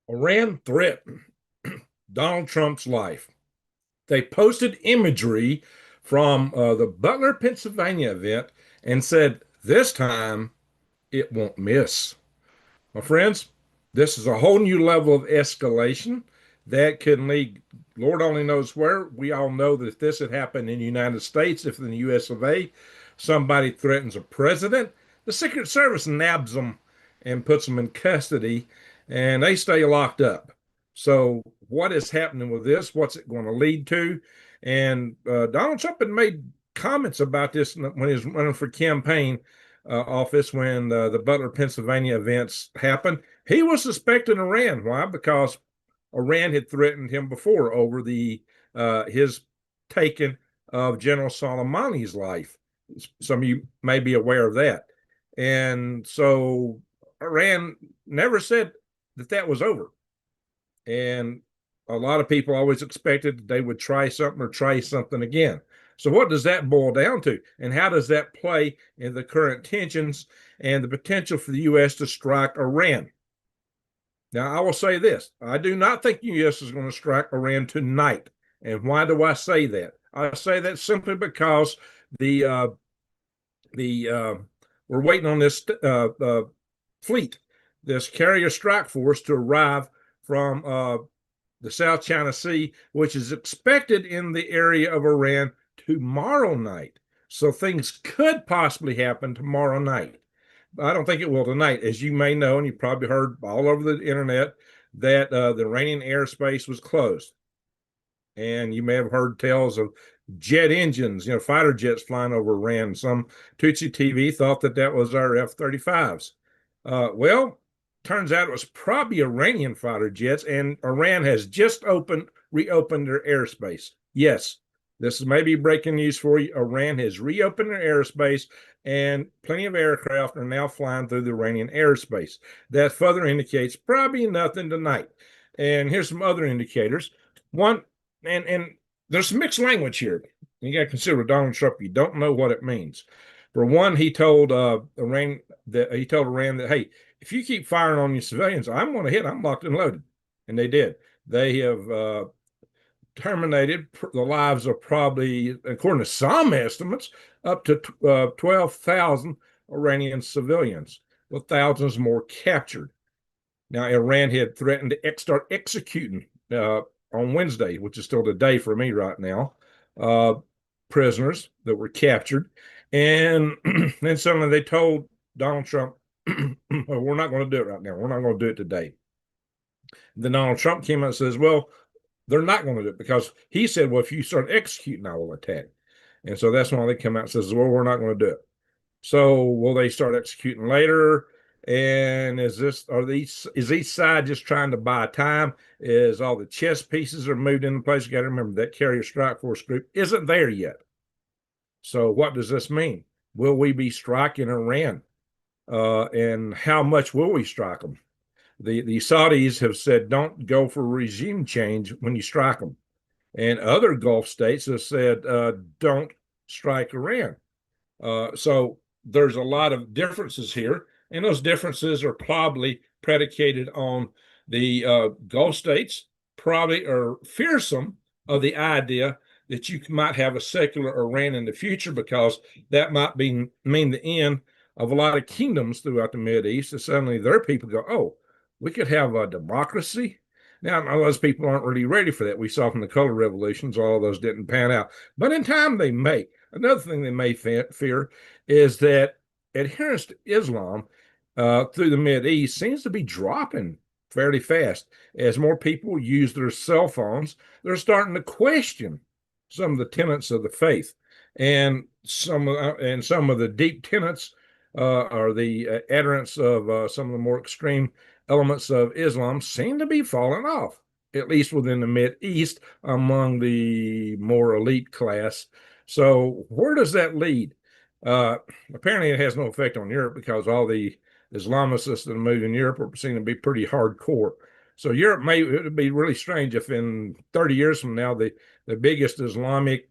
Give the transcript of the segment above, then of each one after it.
Iran threatened Donald Trump's life. They posted imagery from the Butler, Pennsylvania event and said, this time it won't miss. My friends, this is a whole new level of escalation that can lead, Lord only knows where. We all know that if this had happened in the United States, if in the US of A, somebody threatens a president, the Secret Service nabs them and puts them in custody and they stay locked up. So, what is happening with this? What's it going to lead to? And Donald Trump had made comments about this when he was running for campaign office when the Butler, Pennsylvania events happened. He was suspecting Iran. Why? Because Iran had threatened him before over the his taking of General Soleimani's life. Some of you may be aware of that. And so Iran never said that that was over. And a lot of people always expected they would try something or try something again. So, what does that boil down to? And how does that play in the current tensions and the potential for the U.S. to strike Iran? Now, I will say this. I do not think the U.S. is going to strike Iran tonight. And why do I say that? I say that simply because the we're waiting on this fleet, this carrier strike force to arrive from the South China Sea, which is expected in the area of Iran tomorrow night. So things could possibly happen tomorrow night. I don't think it will tonight. As you may know, and you probably heard all over the internet, that the Iranian airspace was closed. And you may have heard tales of jet engines, fighter jets flying over Iran. Some Tutsi TV thought that that was our F-35s. Well, turns out it was probably Iranian fighter jets, and Iran has just reopened their airspace. Yes, this is maybe breaking news for you. Iran has reopened their airspace, and plenty of aircraft are now flying through the Iranian airspace. That further indicates probably nothing tonight. And here's some other indicators. One, and there's some mixed language here. You got to consider with Donald Trump, you don't know what it means. For one, he told Iran that, hey, if you keep firing on your civilians, I'm going to hit. I'm locked and loaded, and they did. They have terminated the lives of probably, according to some estimates, up to 12,000 Iranian civilians, with thousands more captured. Now, Iran had threatened to start executing on Wednesday, which is still today for me right now, prisoners that were captured. And then suddenly they told Donald Trump, well, we're not going to do it right now. We're not going to do it today. Then Donald Trump came out and says, well, they're not going to do it because he said, well, if you start executing, I will attack. And so that's why they come out and says, well, we're not going to do it. So will they start executing later? And is each side just trying to buy time? Is all the chess pieces are moved into place? You got to remember that carrier strike force group isn't there yet. So what does this mean? Will we be striking Iran? And how much will we strike them? The Saudis have said don't go for regime change when you strike them. And other Gulf states have said don't strike Iran. So there's a lot of differences here. And those differences are probably predicated on the Gulf states probably are fearsome of the idea that you might have a secular Iran in the future because that might mean the end of a lot of kingdoms throughout the Mideast. And suddenly their people go, oh, we could have a democracy. Now, those people aren't really ready for that. We saw from the color revolutions, all of those didn't pan out. But in time, they may. Another thing they may fear is that adherence to Islam through the Mideast seems to be dropping fairly fast. As more people use their cell phones, they're starting to question some of the tenets of the faith. And some of the deep tenets or the adherents of some of the more extreme elements of Islam seem to be falling off, at least within the Mideast among the more elite class. So where does that lead? Apparently it has no effect on Europe because all the Islamicists that move in Europe are seen to be pretty hardcore. So Europe it would be really strange if in 30 years from now the biggest Islamic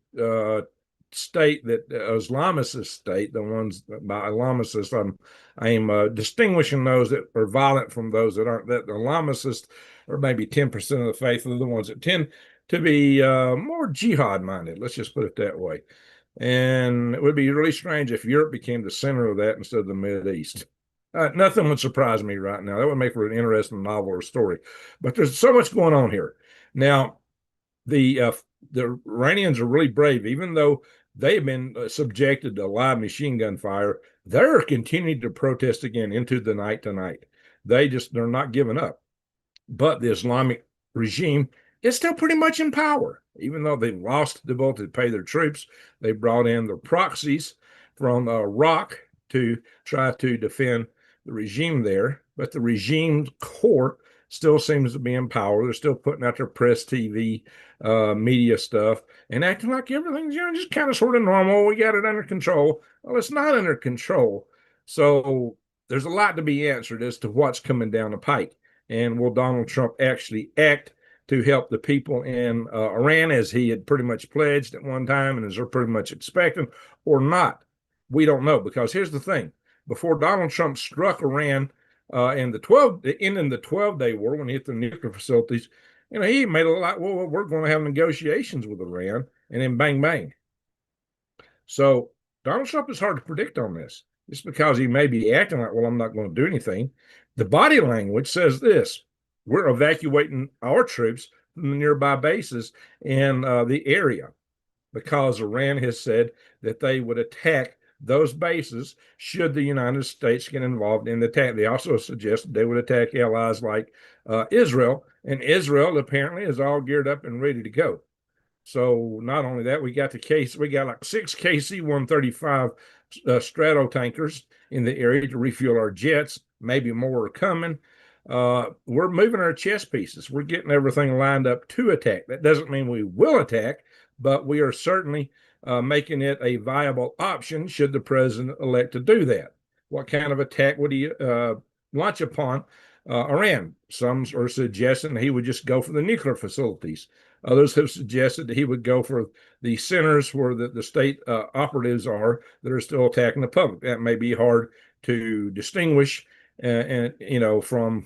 state that Islamicist state, the ones by Islamicists, I'm distinguishing those that are violent from those that aren't. That the Islamicists are maybe 10% of the faith, are the ones that tend to be more jihad minded. Let's just put it that way. And it would be really strange if Europe became the center of that instead of the Mid East. Nothing would surprise me right now. That would make for an interesting novel or story. But there's so much going on here. Now, the Iranians are really brave, even though they've been subjected to live machine gun fire. They're continuing to protest again into the night tonight. They're not giving up. But the Islamic regime is still pretty much in power, even though they've lost the ability to pay their troops. They brought in their proxies from Iraq to try to defend the regime there, but the regime's core still seems to be in power. They're still putting out their press, TV, media stuff, and acting like everything's just kind of sort of normal. We got it under control. Well, it's not under control. So there's a lot to be answered as to what's coming down the pike. And will Donald Trump actually act to help the people in Iran as he had pretty much pledged at one time and as they're pretty much expecting, or not? We don't know, because here's the thing. Before Donald Trump struck Iran in the 12-day war, when he hit the nuclear facilities, he made a lot, well, we're going to have negotiations with Iran, and then bang, bang. So Donald Trump is hard to predict on this. Just because he may be acting like, well, I'm not going to do anything. The body language says this: we're evacuating our troops from the nearby bases in the area, because Iran has said that they would attack those bases should the United States get involved in the attack. They also suggested they would attack allies like Israel, and Israel apparently is all geared up and ready to go. So not only that, we got like 6 KC-135 strato tankers in the area to refuel our jets. Maybe more are coming. We're moving our chess pieces. We're getting everything lined up to attack. That doesn't mean we will attack, but we are certainly making it a viable option should the president elect to do that. What kind of attack would he launch upon Iran? Some are suggesting he would just go for the nuclear facilities. Others have suggested that he would go for the centers where the state operatives are that are still attacking the public. That may be hard to distinguish, from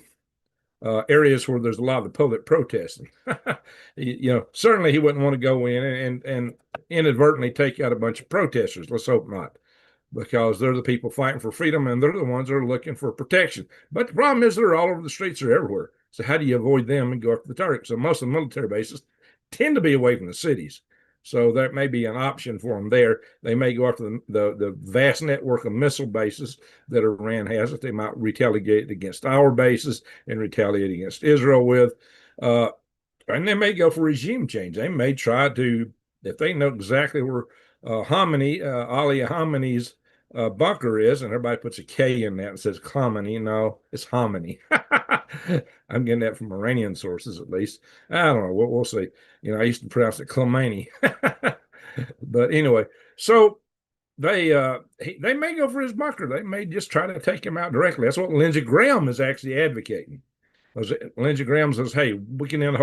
areas where there's a lot of the public protesting. Certainly he wouldn't want to go in and inadvertently take out a bunch of protesters. Let's hope not, because they're the people fighting for freedom, and they're the ones that are looking for protection. But the problem is they're all over the streets, they're everywhere. So how do you avoid them and go after the target? So most of the military bases tend to be away from the cities. So that may be an option for them there. They may go after the vast network of missile bases that Iran has that they might retaliate against our bases and retaliate against Israel with. And they may go for regime change. They may try to, if they know exactly where Ali Khamenei's bunker is, and everybody puts a K in that and says Khamenei. No, it's Khamenei. I'm getting that from Iranian sources, at least. I don't know. We'll see. I used to pronounce it Khamenei. But anyway, so they may go for his bunker. They may just try to take him out directly. That's what Lindsey Graham is actually advocating. Lindsey Graham says, hey, we can end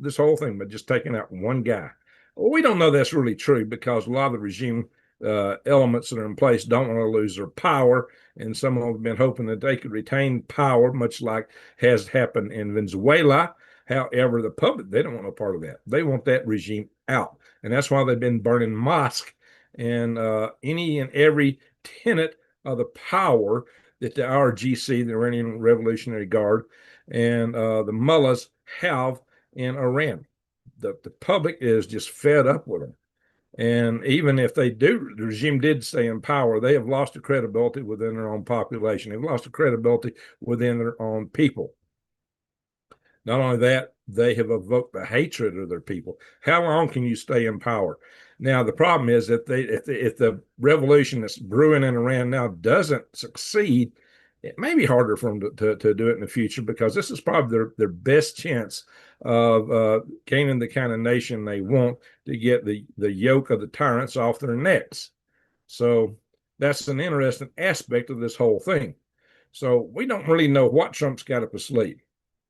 this whole thing by just taking out one guy. Well, we don't know that's really true, because a lot of the regime elements that are in place don't want to lose their power, and some of them have been hoping that they could retain power, much like has happened in Venezuela. However, the public, they don't want no part of that. They want that regime out, and that's why they've been burning mosques and any and every tenet of the power that the IRGC, the Iranian Revolutionary Guard, and the mullahs have in Iran. The public is just fed up with them. And even if the regime did stay in power, they have lost the credibility within their own population. They've lost the credibility within their own people. Not only that, they have evoked the hatred of their people. How long can you stay in power? Now, the problem is that if the revolution that's brewing in Iran now doesn't succeed, it may be harder for them to do it in the future, because this is probably their best chance of gaining the kind of nation they want to get the yoke of the tyrants off their necks. So that's an interesting aspect of this whole thing. So we don't really know what Trump's got up his sleeve.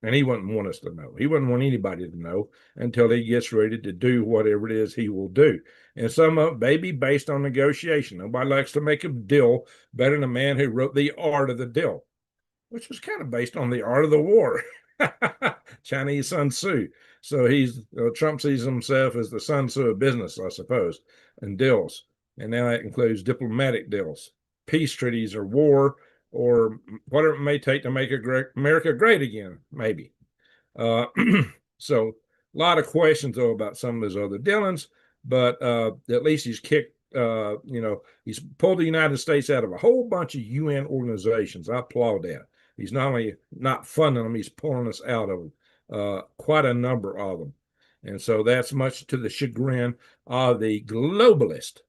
And he wouldn't want us to know. He wouldn't want anybody to know until he gets ready to do whatever it is he will do. And some of it may be based on negotiation. Nobody likes to make a deal better than a man who wrote The Art of the Deal, which was kind of based on the art of the war. Chinese Sun Tzu. So Trump sees himself as the Sun Tzu of business, I suppose, and deals. And now that includes diplomatic deals, peace treaties, or war, or whatever it may take to make America great again, maybe. Uh, so a lot of questions, though, about some of his other dealings, but at least he's kicked, he's pulled the United States out of a whole bunch of UN organizations. I applaud that. He's not only not funding them, he's pulling us out of quite a number of them. And so that's much to the chagrin of the globalist.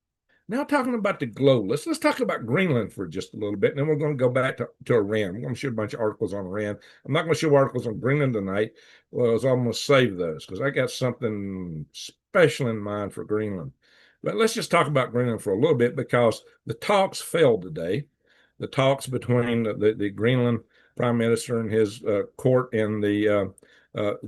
Now, talking about the globalists, let's talk about Greenland for just a little bit, and then we're going to go back to Iran. We're going to show a bunch of articles on Iran. I'm not going to show articles on Greenland tonight. Well, I'm going to save those because I got something special in mind for Greenland. But let's just talk about Greenland for a little bit because the talks failed today. The talks between the Greenland prime minister and his court and the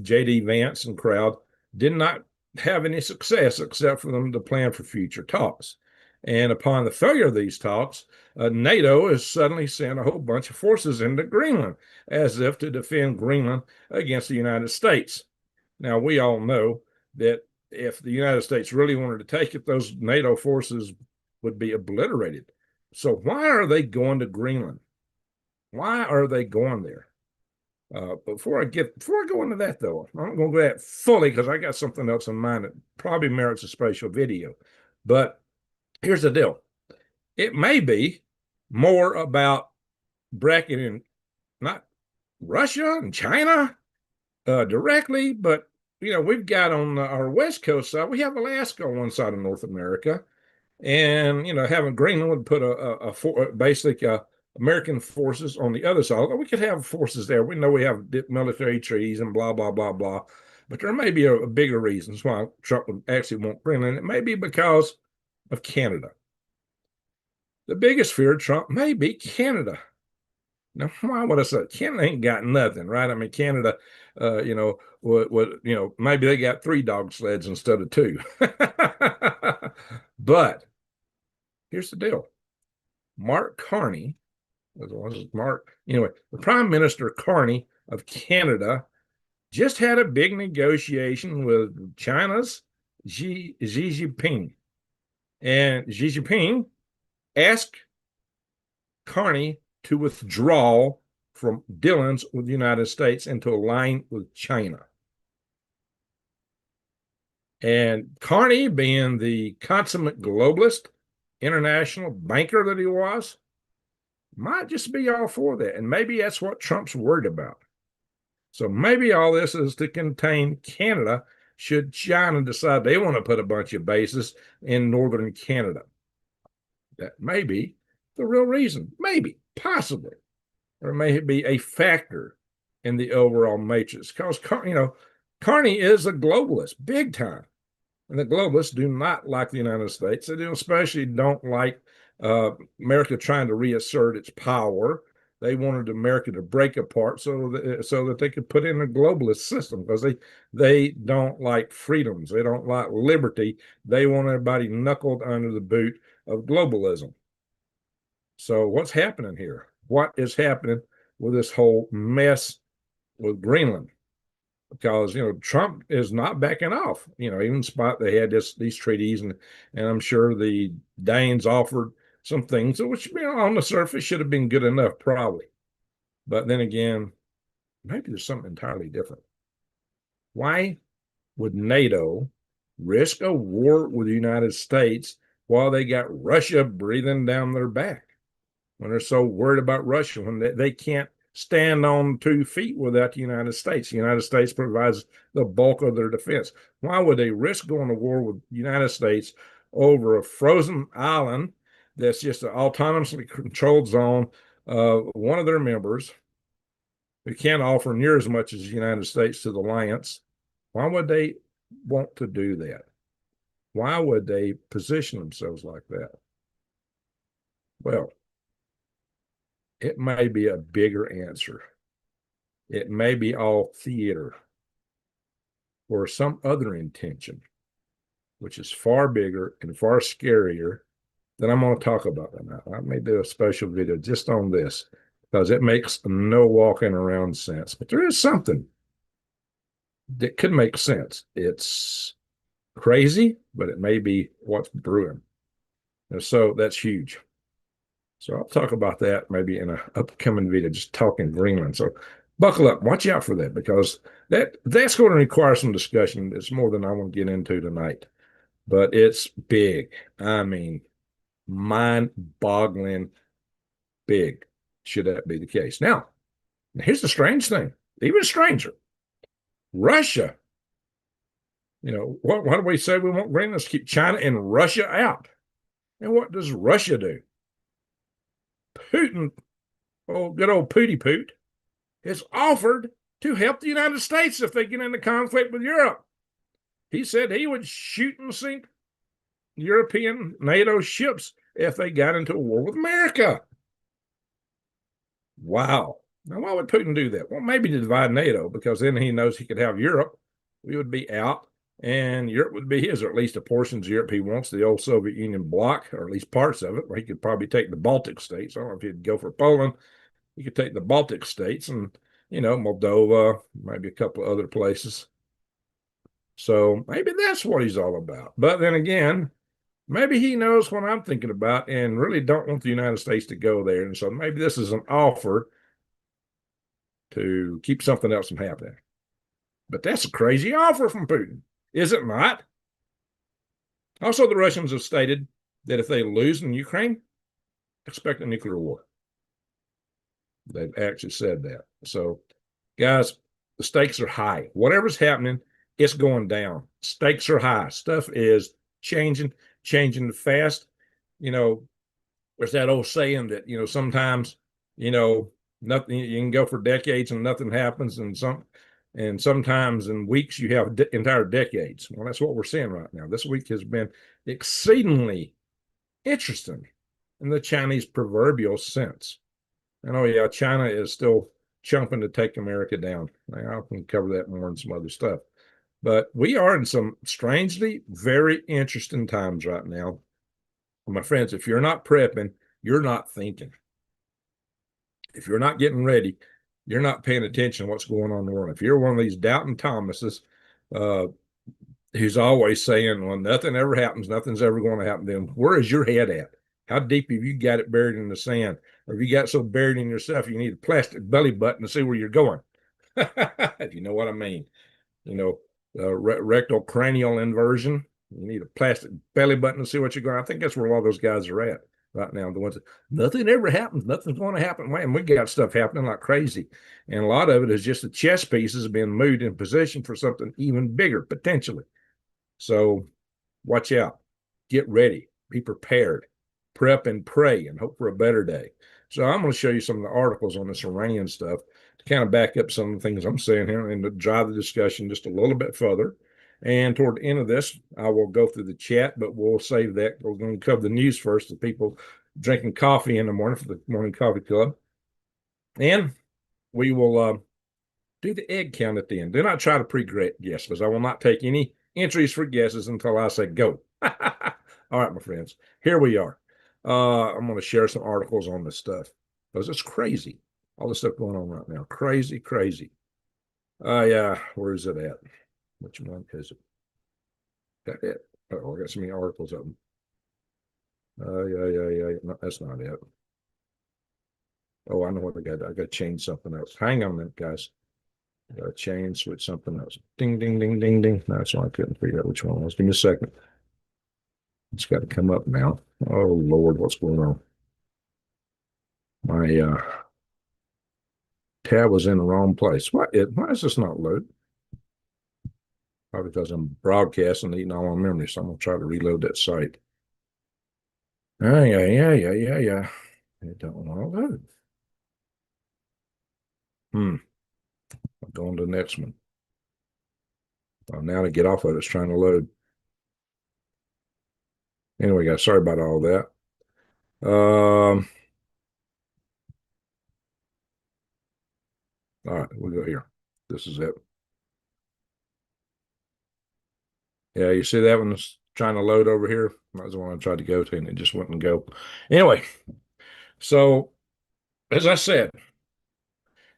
J.D. Vance and crowd did not have any success except for them to plan for future talks. And upon the failure of these talks, NATO has suddenly sent a whole bunch of forces into Greenland as if to defend Greenland against the United States. Now, we all know that if the United States really wanted to take it, those NATO forces would be obliterated. So why are they going to Greenland? Why are they going there? Before I go into that, though, I'm not going to go that fully because I got something else in mind that probably merits a special video. But here's the deal. It may be more about bracketing not Russia and China directly, but we've got on our west coast side, we have Alaska on one side of North America, and having Greenland would put basic American forces on the other side. We could have forces there. We know we have military treaties and blah blah blah blah, but there may be a bigger reasons why Trump would actually want Greenland. It may be because of Canada. The biggest fear of Trump may be Canada. Now, why would I say Canada ain't got nothing, right? I mean, Canada, maybe they got 3 dog sleds instead of 2. But here's the deal. Mark Carney, the Prime Minister Carney of Canada just had a big negotiation with China's Xi Jinping. And Xi Jinping asked Carney to withdraw from dealings with the United States and to align with China. And Carney, being the consummate globalist, international banker that he was, might just be all for that. And maybe that's what Trump's worried about. So maybe all this is to contain Canada should China decide they want to put a bunch of bases in northern Canada. That may be the real reason. Maybe, possibly. Or it may be a factor in the overall matrix. Because, Carney is a globalist, big time. And the globalists do not like the United States. They especially don't like America trying to reassert its power. They wanted America to break apart so that they could put in a globalist system because they don't like freedoms. They don't like liberty. They want everybody knuckled under the boot of globalism. So what's happening here? What is happening with this whole mess with Greenland? Because Trump is not backing off. Even despite they had these treaties, and I'm sure the Danes offered some things which on the surface should have been good enough, probably. But then again, maybe there's something entirely different. Why would NATO risk a war with the United States while they got Russia breathing down their back? When they're so worried about Russia, when they can't stand on 2 feet without the United States. The United States provides the bulk of their defense. Why would they risk going to war with the United States over a frozen island that's just an autonomously controlled zone? One of their members who can't offer near as much as the United States to the alliance. Why would they want to do that? Why would they position themselves like that? Well, it may be a bigger answer. It may be all theater or some other intention, which is far bigger and far scarier than I'm going to talk about tonight. I may do a special video just on this because it makes no walking around sense. But there is something that could make sense. It's crazy, but it may be what's brewing. And so that's huge. So I'll talk about that maybe in an upcoming video, just talking Greenland. So buckle up, watch out for that, because that's going to require some discussion. It's more than I want to get into tonight, but it's big. I mean, mind-boggling big, should that be the case. Now, here's the strange thing, even stranger. Russia, why do we say we want Greenland? Let's keep China and Russia out. And what does Russia do? Putin, good old Pooty Poot, has offered to help the United States if they get into conflict with Europe. He said he would shoot and sink European NATO ships if they got into a war with America. Wow. Now, why would Putin do that? Well, maybe to divide NATO, because then he knows he could have Europe. We would be out, and Europe would be his, or at least a portion of Europe he wants, the old Soviet Union bloc, or at least parts of it, where he could probably take the Baltic states. I don't know if he'd go for Poland. He could take the Baltic states and, Moldova, maybe a couple of other places. So maybe that's what he's all about. But then again, maybe he knows what I'm thinking about and really don't want the United States to go there. And so maybe this is an offer to keep something else from happening. But that's a crazy offer from Putin, is it not? Also, the Russians have stated that if they lose in Ukraine, expect a nuclear war. They've actually said that. So, guys, the stakes are high. Whatever's happening, it's going down. Stakes are high. Stuff is changing fast. There's that old saying that, sometimes, nothing, you can go for decades and nothing happens, and sometimes in weeks you have entire decades. Well, that's what we're seeing right now. This week has been exceedingly interesting in the Chinese proverbial sense. And oh yeah, China is still chumping to take America down. I can cover that more in some other stuff. But we are in some strangely very interesting times right now. My friends, if you're not prepping, you're not thinking. If you're not getting ready, you're not paying attention to what's going on in the world. If you're one of these doubting Thomases, who's always saying, well, nothing ever happens, nothing's ever going to happen, then where is your head at? How deep have you got it buried in the sand? Or have you got so buried in yourself you need a plastic belly button to see where you're going? If you know what I mean. Rectal cranial inversion. You need a plastic belly button to see what you're going. I think that's where a lot of those guys are at right now. The ones that nothing ever happens, nothing's going to happen. Man, we got stuff happening like crazy. And a lot of it is just the chess pieces being moved in position for something even bigger, potentially. So watch out. Get ready. Be prepared. Prep and pray and hope for a better day. So I'm going to show you some of the articles on this Iranian stuff to kind of back up some of the things I'm saying here and to drive the discussion just a little bit further. And toward the end of this, I will go through the chat, but we'll save that. We're going to cover the news first, the people drinking coffee in the morning for the Morning Coffee Club. And we will do the egg count at the end. Do not try to pre-guess, because I will not take any entries for guesses until I say go. All right, my friends, here we are. I'm going to share some articles on this stuff because it's crazy. All this stuff going on right now. Crazy, crazy. Yeah, where is it at? Which one is it? Got it. Oh, I got so many articles of them. Yeah. No, that's not it. Oh, I know what I got. I got to change something else. Hang on a minute, guys. I got to change, switch something else. Ding, ding, ding, ding, ding. No, that's why I couldn't figure out which one it was. Give me a second. It's got to come up now. Oh, Lord, what's going on? My tab was in the wrong place. Why is this not load? Probably because I'm broadcasting and eating all my memory, so I'm going to try to reload that site. Yeah. It don't want to load. I'm going to the next one. Well, now to get off of it, it's trying to load. Anyway, guys, sorry about all that. All right, we'll go here. This is it. Yeah, you see that one's trying to load over here. That was the one I tried to go to, and it just wouldn't go. Anyway, so as I said,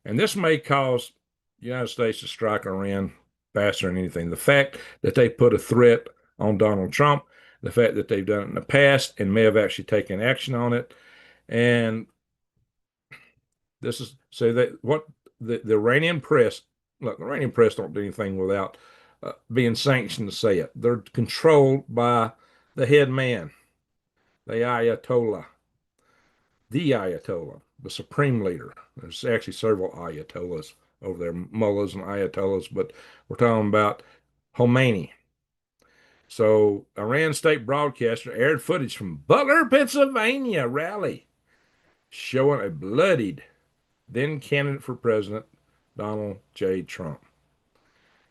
and this may cause the United States to strike Iran faster than anything. The fact that they put a threat on Donald Trump, the fact that they've done it in the past and may have actually taken action on it, and this is so that what the Iranian press, look, the Iranian press don't do anything without being sanctioned to say it. They're controlled by the head man, the Ayatollah, the supreme leader. There's actually several Ayatollahs over there, mullahs and Ayatollahs, but we're talking about Khomeini. So, Iran state broadcaster aired footage from Butler, Pennsylvania rally showing a bloodied then candidate for president, Donald J. Trump.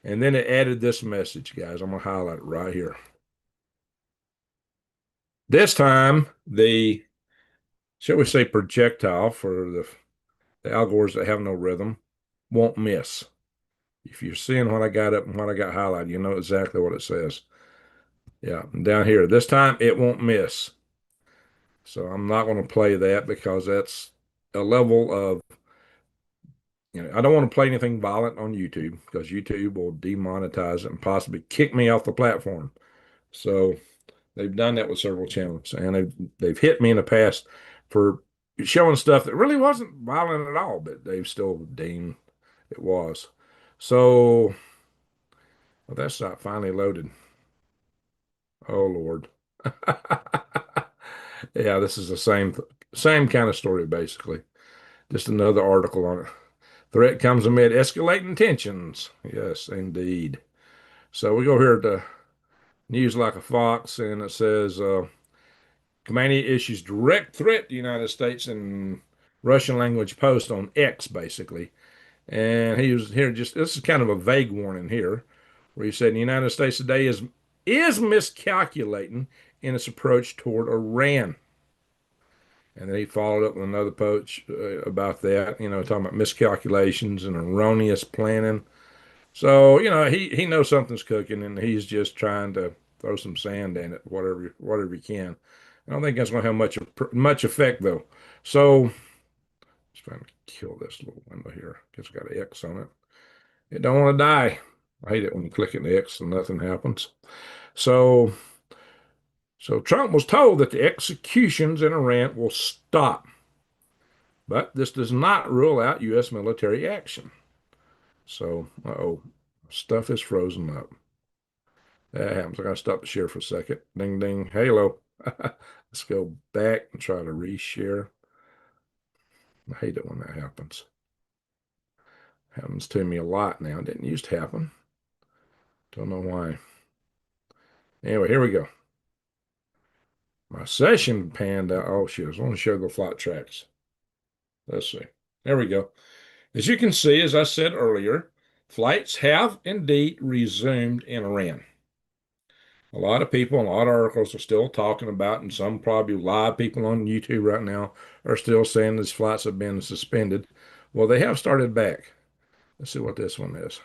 And then it added this message, guys. I'm going to highlight it right here. This time, the, shall we say, projectile for the Algors that have no rhythm won't miss. If you're seeing what I got up and what I got highlighted, you know exactly what it says. Yeah, and down here, this time it won't miss. So I'm not going to play that because that's a level of, I don't want to play anything violent on YouTube because YouTube will demonetize it and possibly kick me off the platform. So they've done that with several channels, and they've hit me in the past for showing stuff that really wasn't violent at all, but they've still deemed it was. So well, that's not finally loaded. Oh Lord. Yeah, this is the same kind of story basically. Just another article on it. Threat comes amid escalating tensions. Yes, indeed. So we go here to News Like a Fox, and it says Khomeini issues direct threat to the United States in Russian language post on X, basically. And he was here just this is kind of a vague warning here, where he said the United States today is miscalculating in its approach toward Iran. And then he followed up with another post about that, talking about miscalculations and erroneous planning. So, he knows something's cooking and he's just trying to throw some sand in it, whatever he can. I don't think that's going to have much effect though. So, just trying to kill this little window here. It's got an X on it. It don't want to die. I hate it when you click an X and nothing happens. So, so Trump was told that the executions in Iran will stop, but this does not rule out U.S. military action. So, uh-oh, stuff is frozen up. That happens. I gotta stop the share for a second. Ding, ding. Halo. Let's go back and try to reshare. I hate it when that happens. Happens to me a lot now. It didn't used to happen. Don't know why. Anyway, here we go. My session panned out. Oh, shit. I was want to show the flight tracks. Let's see. There we go. As you can see, as I said earlier, flights have indeed resumed in Iran. A lot of people, a lot of articles are still talking about, and some probably live people on YouTube right now are still saying these flights have been suspended. Well, they have started back. Let's see what this one is.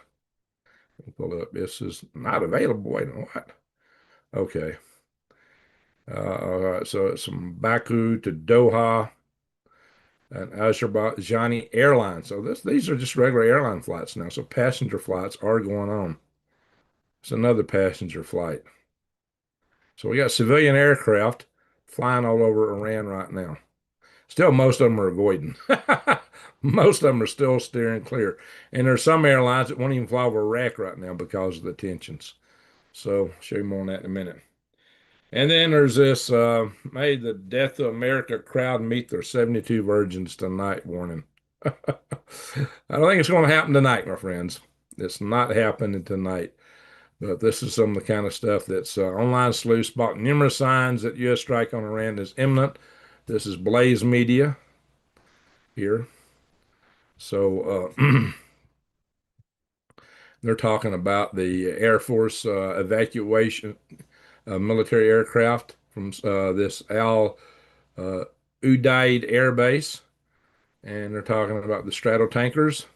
Pull it up. This is not available. Wait a minute. What? Okay. All right. So it's from Baku to Doha and Azerbaijani Airlines. So these are just regular airline flights now. So passenger flights are going on. It's another passenger flight. So we got civilian aircraft flying all over Iran right now. Still, most of them are avoiding. Most of them are still steering clear. And there's some airlines that won't even fly over Iraq right now because of the tensions. So, I'll show you more on that in a minute. And then there's this may the death of America crowd meet their 72 virgins tonight warning. I don't think it's going to happen tonight, my friends. It's not happening tonight. But this is some of the kind of stuff that's online sleuth spot numerous signs that U.S. strike on Iran is imminent. This is Blaze Media here. So they're talking about the Air Force evacuation of military aircraft from this Al Udeid Air Base. And they're talking about the strato tankers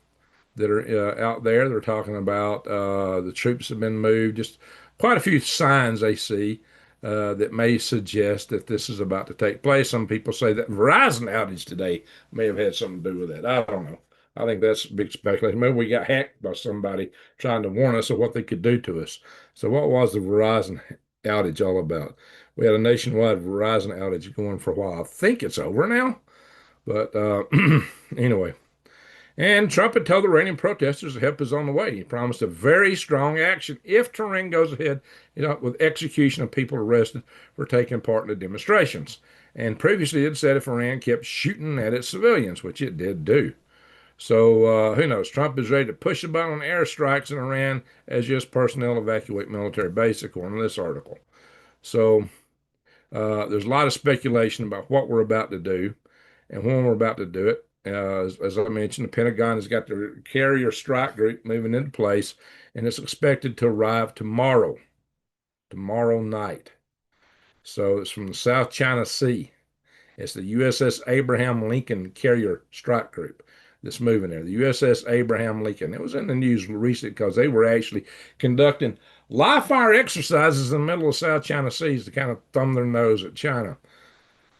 that are out there. They're talking about the troops have been moved. Just quite a few signs they see that may suggest that this is about to take place. Some people say that Verizon outage today may have had something to do with it. I don't know. I think that's big speculation. Maybe we got hacked by somebody trying to warn us of what they could do to us. So, what was the Verizon outage all about? We had a nationwide Verizon outage going for a while. I think it's over now, but anyway. And Trump had told the Iranian protesters help is on the way. He promised a very strong action if Tehran goes ahead, with execution of people arrested for taking part in the demonstrations. And previously it said if Iran kept shooting at its civilians, which it did do. So who knows? Trump is ready to push the button on airstrikes in Iran as just personnel evacuate military base, according to this article. So there's a lot of speculation about what we're about to do and when we're about to do it. As I mentioned, the Pentagon has got their carrier strike group moving into place, and it's expected to arrive tomorrow night. So it's from the South China Sea. It's the USS Abraham Lincoln Carrier Strike Group that's moving there. The USS Abraham Lincoln. It was in the news recently because they were actually conducting live fire exercises in the middle of South China Seas to kind of thumb their nose at China.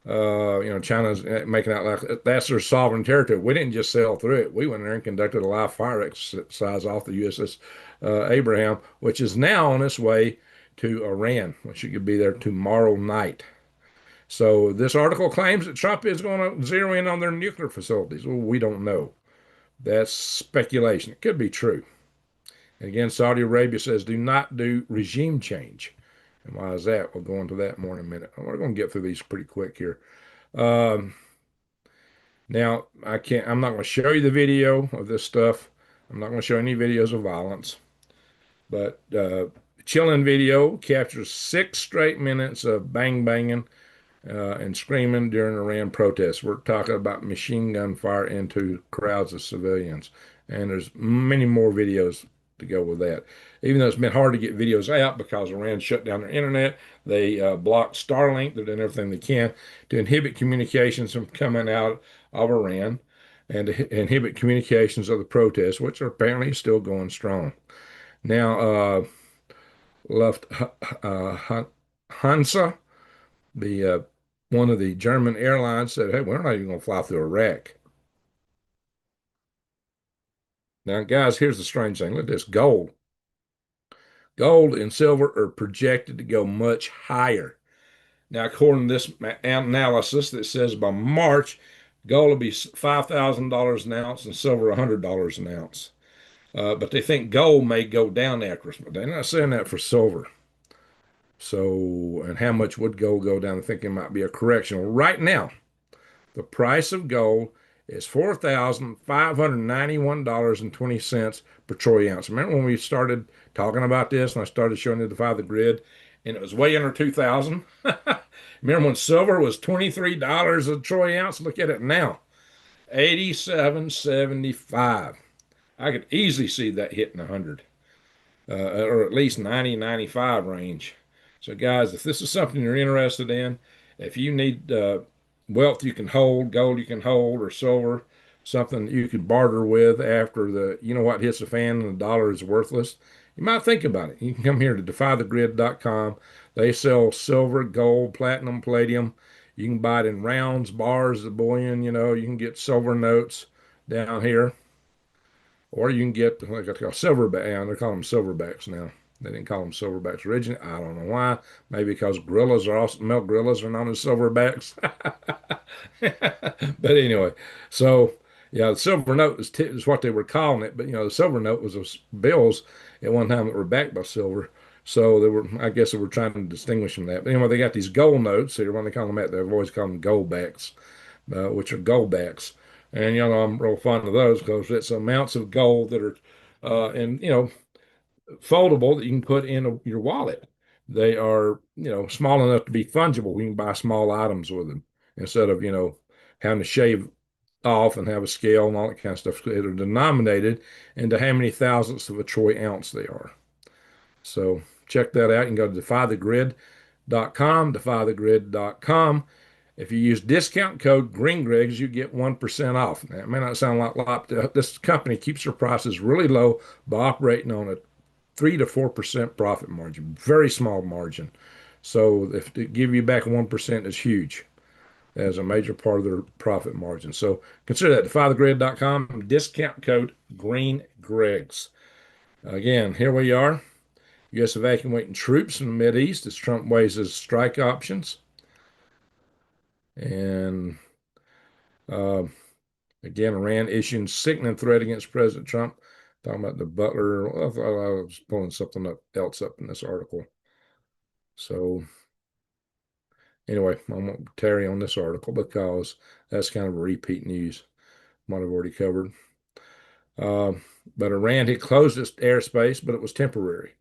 China's making out like that's their sovereign territory. We didn't just sail through it. We went there and conducted a live fire exercise off the USS Abraham, which is now on its way to Iran, which could be there tomorrow night. So this article claims that Trump is going to zero in on their nuclear facilities. Well, we don't know. That's speculation. It could be true. And again, Saudi Arabia says do not do regime change. And why is that? We'll go into that more in a minute. We're going to get through these pretty quick here. Um, Now, I'm not going to show you the video of this stuff. I'm not going to show any videos of violence, but chilling video captures 6 straight minutes of bang banging and screaming during Iran protests. We're talking about machine gun fire into crowds of civilians. And there's many more videos to go with that. Even though it's been hard to get videos out because Iran shut down their internet, they blocked Starlink. They're doing everything they can to inhibit communications from coming out of Iran and to inhibit communications of the protests, which are apparently still going strong. Now, left Hansa, the one of the German airlines said, "Hey, we're not even going to fly through Iraq." Now, guys, here's the strange thing. Look at this gold. Gold and silver are projected to go much higher. Now, according to this analysis that says by March, gold will be $5,000 an ounce and silver $100 an ounce. But they think gold may go down after us, but they're not saying that for silver. So, and how much would gold go down? I think it might be a correction. Well, right now, the price of gold is $4,591.20 per troy ounce. Remember when we started talking about this and I started showing you the Defy the Grid and it was way under 2,000? Remember when silver was $23 a troy ounce? Look at it now, 87.75. I could easily see that hitting 100, or at least 90, 95 range. So, guys, if this is something you're interested in, if you need wealth you can hold, gold you can hold, or silver, something you could barter with after what hits the fan and the dollar is worthless, you might think about it. You can come here to defythegrid.com. They sell silver, gold, platinum, palladium. You can buy it in rounds, bars, the bullion. You can get silver notes down here. Or you can get like I call silverback. Yeah, they call them silverbacks now. They didn't call them silverbacks originally. I don't know why. Maybe because milk gorillas are known as silverbacks. But anyway, so yeah, the silver note is what they were calling it. But the silver note was those bills at one time that were backed by silver. So I guess they were trying to distinguish from that. But anyway, they got these gold notes here. When they call them that, they've always called them goldbacks, which are goldbacks. And I'm real fond of those because it's amounts of gold that are, and foldable that you can put in your wallet. They are, small enough to be fungible. We can buy small items with them instead of, having to shave off and have a scale and all that kind of stuff. They're denominated into how many thousandths of a troy ounce they are. So check that out. You can go to defythegrid.com, defythegrid.com. If you use discount code GreenGregs, you get 1% off. Now, it may not sound like a lot. This company keeps their prices really low by operating on a 3 to 4% profit margin, very small margin. So if to give you back 1% is huge as a major part of their profit margin. So consider that, defythegrid.com, discount code GreenGregs. Again, here we are. U.S. evacuating troops from the Mideast as Trump weighs his strike options. And uh, again, Iran issuing sickening threat against President Trump. Talking about the Butler. I thought I was pulling something else up in this article. So anyway, I won't tarry on this article because that's kind of a repeat news. Might have already covered. Uh, but Iran had closed its airspace, but it was temporary.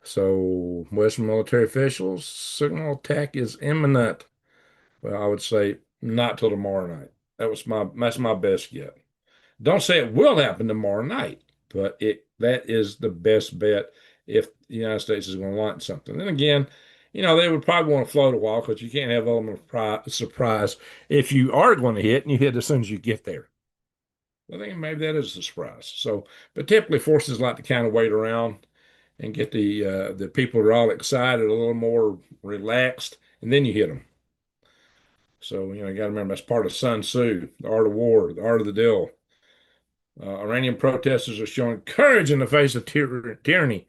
So Western military officials signal attack is imminent. Well, I would say not till tomorrow night. That's my best guess. Don't say it will happen tomorrow night, but that is the best bet if the United States is going to launch something. And again, they would probably want to float a while because you can't have element of surprise if you are going to hit and you hit as soon as you get there. I think maybe that is a surprise. So, but typically forces like to kind of wait around and get the people who are all excited a little more relaxed, and then you hit them. So, you got to remember that's part of Sun Tzu, the art of war, the art of the deal. Iranian protesters are showing courage in the face of tyranny.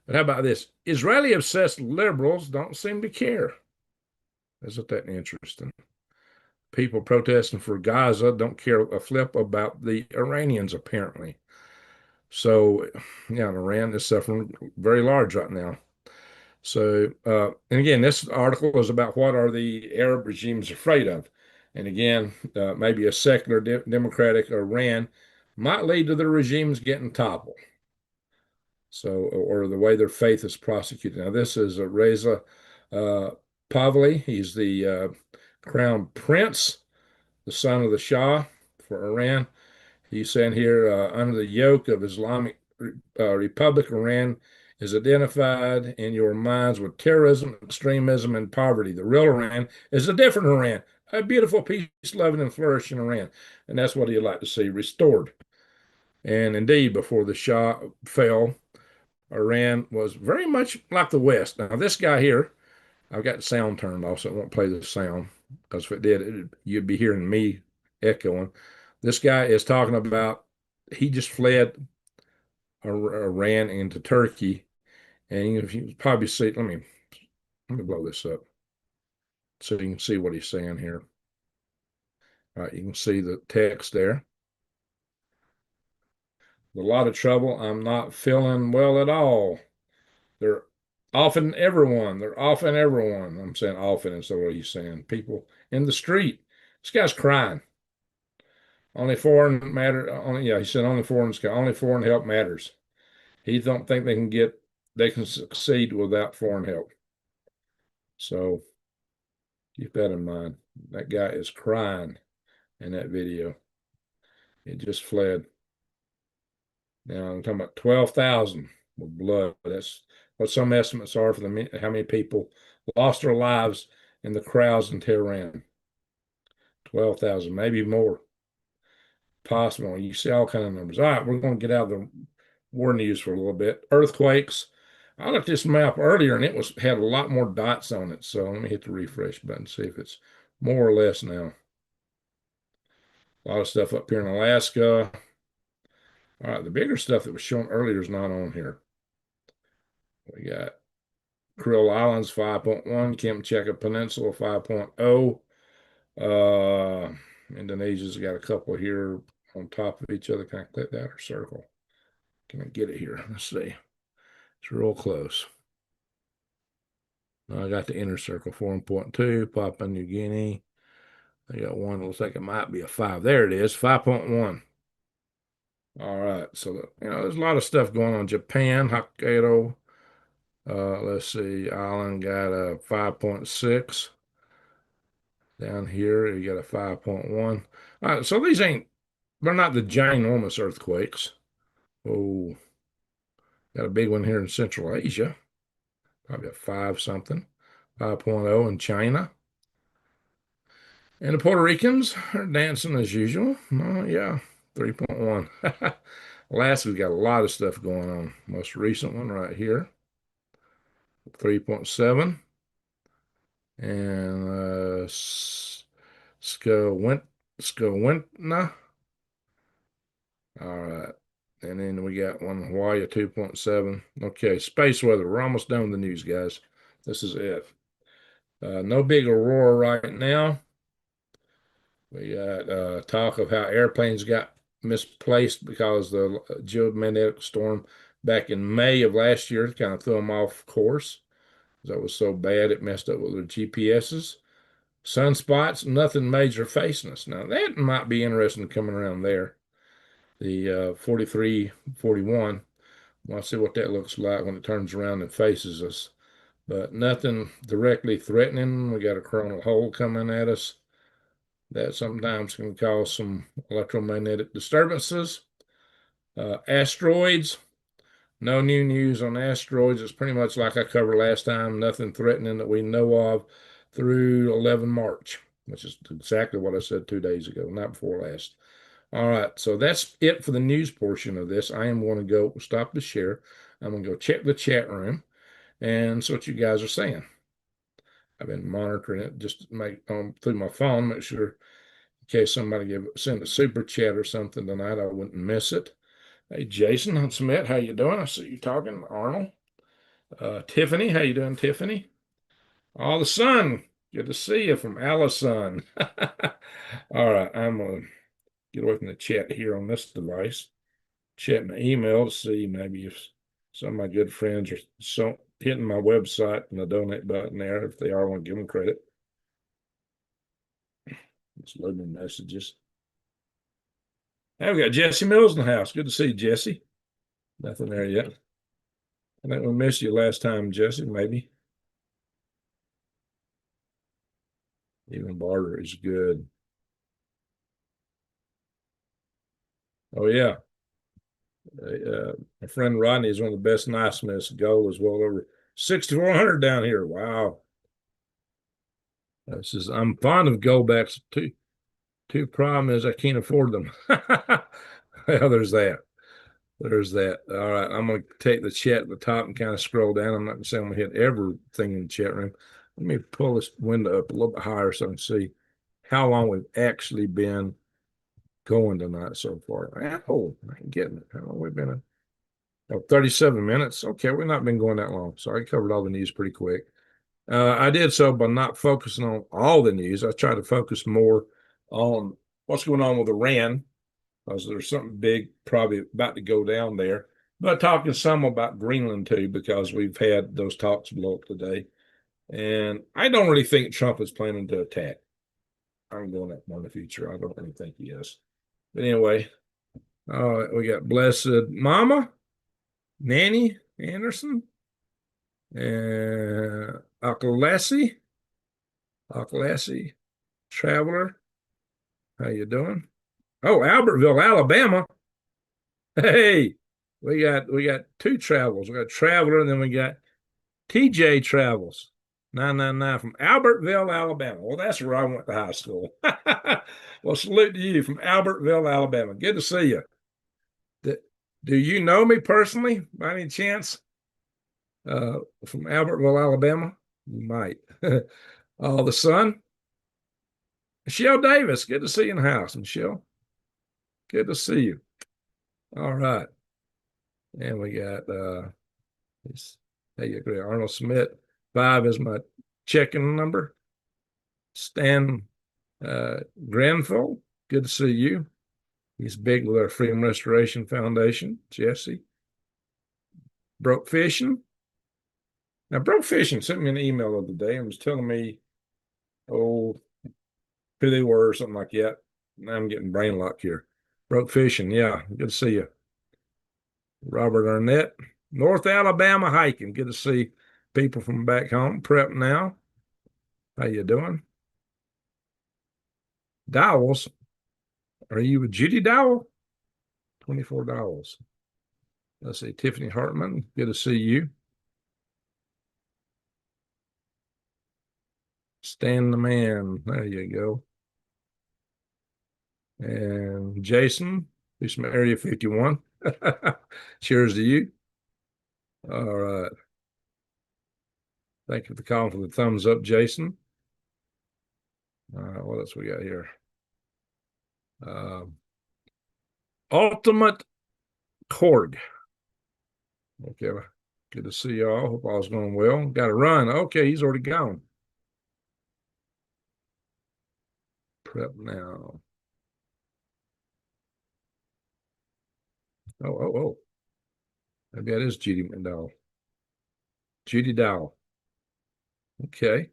But how about this? Israeli obsessed liberals don't seem to care. Isn't that interesting? People protesting for Gaza don't care a flip about the Iranians, apparently. So, yeah, Iran is suffering very large right now. So, and again, this article is about what are the Arab regimes afraid of. And again, maybe a secular democratic Iran might lead to the regimes getting toppled. So, or the way their faith is prosecuted. Now, this is Reza uh, Pahlavi. He's the crown prince, the son of the Shah for Iran. He's saying here, under the yoke of Islamic Republic, Iran is identified in your minds with terrorism, extremism, and poverty. The real Iran is a different Iran, a beautiful, peace-loving, and flourishing Iran. And that's what he'd like to see restored. And indeed, before the Shah fell, Iran was very much like the West. Now, this guy here, I've got the sound turned off, so it won't play the sound, because if it did, you'd be hearing me echoing. This guy is talking about he just fled Iran into Turkey, and if you probably see, let me blow this up so you can see what he's saying here. All right, you can see the text there. A lot of trouble. I'm not feeling well at all. They're often everyone. They're often everyone. I'm saying often instead of what he's saying. People in the street. This guy's crying. Only foreign matter. Only he said only foreign help matters. He don't think they can succeed without foreign help. So keep that in mind. That guy is crying in that video. He just fled. Now I'm talking about 12,000 with blood. That's what some estimates are for how many people lost their lives in the crowds in Tehran. 12,000, maybe more. Possible. You see all kind of numbers. All right, we're going to get out of the war news for a little bit. Earthquakes. I looked this map earlier and it had a lot more dots on it. So let me hit the refresh button, see if it's more or less now. A lot of stuff up here in Alaska. All right, the bigger stuff that was shown earlier is not on here. We got Kuril Islands 5.1, Kamchatka Peninsula 5.0. Indonesia's got a couple here on top of each other. Can I click that or circle? Can I get it here? Let's see. It's real close. I got the inner circle 4.2, Papua New Guinea. I got one, looks like it might be a 5. There it is, 5.1. All right, so there's a lot of stuff going on. Japan, Hokkaido. Let's see, Island got a 5.6. Down here, you got a 5.1. All right, so they're not the ginormous earthquakes. Oh, got a big one here in Central Asia, probably a 5 something, 5.0 in China. And the Puerto Ricans are dancing as usual. Oh, yeah, 3.1. Last week got a lot of stuff going on. Most recent one right here, 3.7. And Skowentna. All right. And then we got one Hawaii 2.7. Okay, space weather. We're almost done with the news, guys. This is it. No big aurora right now. We got talk of how airplanes got misplaced because the geomagnetic storm back in May of last year kind of threw them off course. That was so bad it messed up with their GPSs. Sunspots, nothing major facing us. Now that might be interesting coming around there. The 4341. We'll see what that looks like when it turns around and faces us. But nothing directly threatening. We got a coronal hole coming at us that sometimes can cause some electromagnetic disturbances. Asteroids, no new news on asteroids. It's pretty much like I covered last time, nothing threatening that we know of through 11 March, which is exactly what I said 2 days ago, not before last. All right, so that's it for the news portion of this. I am going to go stop the share. I'm going to go check the chat room and see what you guys are saying. I've been monitoring it just to make through my phone, make sure in case somebody send a super chat or something tonight, I wouldn't miss it. Hey, Jason on Smith, how you doing? I see you talking. Arnold. Tiffany, how you doing, Tiffany? All the sun. Good to see you from Allison. All right, I'm going to get away from the chat here on this device. Check my email to see maybe if some of my good friends are hitting my website and the donate button there. If they are, I want to give them credit. Just loading messages. Hey, we got Jesse Mills in the house. Good to see you, Jesse. Nothing there yet. I think we missed you last time, Jesse, maybe. Even barter is good. Oh, yeah. My friend Rodney is one of the best knifesmiths. Gold is well over 6,400 down here. Wow. Says I'm fond of goldbacks too. Problem is I can't afford them. Well, there's that. There's that. All right, I'm going to take the chat at the top and kind of scroll down. I'm not going to say I'm going to hit everything in the chat room. Let me pull this window up a little bit higher so I can see how long we've actually been going tonight so far. Oh, I'm getting it. How long we've been? 37 minutes. Okay, we've not been going that long. So I covered all the news pretty quick. I did so by not focusing on all the news. I tried to focus more on what's going on with Iran, because there's something big probably about to go down there. But talking some about Greenland too, because we've had those talks blow up today. And I don't really think Trump is planning to attack. I'm going that more in the future. I don't really think he is. But anyway, we got Blessed Mama, Nanny Anderson, and Akalasi, Traveler. How you doing? Oh, Albertville, Alabama. Hey, we got two travels. We got Traveler, and then we got TJ Travels 999 from Albertville, Alabama. Well, that's where I went to high school. Well, salute to you from Albertville, Alabama. Good to see you. Do you know me personally by any chance? From Albertville, Alabama? You might. The son, Michelle Davis. Good to see you in the house, Michelle. Good to see you. All right. And we got hey, Arnold Smith. 5 is my checking number. Stan Grenfell. Good to see you. He's big with our Freedom Restoration Foundation. Jesse. Broke Fishing. Now, Broke Fishing sent me an email the other day and was telling me, who they were or something like that. Now I'm getting brain lock here. Broke Fishing. Yeah. Good to see you. Robert Arnett. North Alabama hiking. Good to see people from back home. Prep now. How you doing? Dowels. Are you with Judy Dowell? $24. Let's see. Tiffany Hartman. Good to see you. Stan the Man. There you go. And Jason, who's from Area 51. Cheers to you. All right. Thank you for calling for the thumbs up, Jason. All right, what else we got here? Ultimate Cord. Okay, good to see y'all. Hope all's going well. Got to run. Okay, he's already gone. Prep now. Oh. Maybe that is Judy McDowell. Judy Dowell. Okay.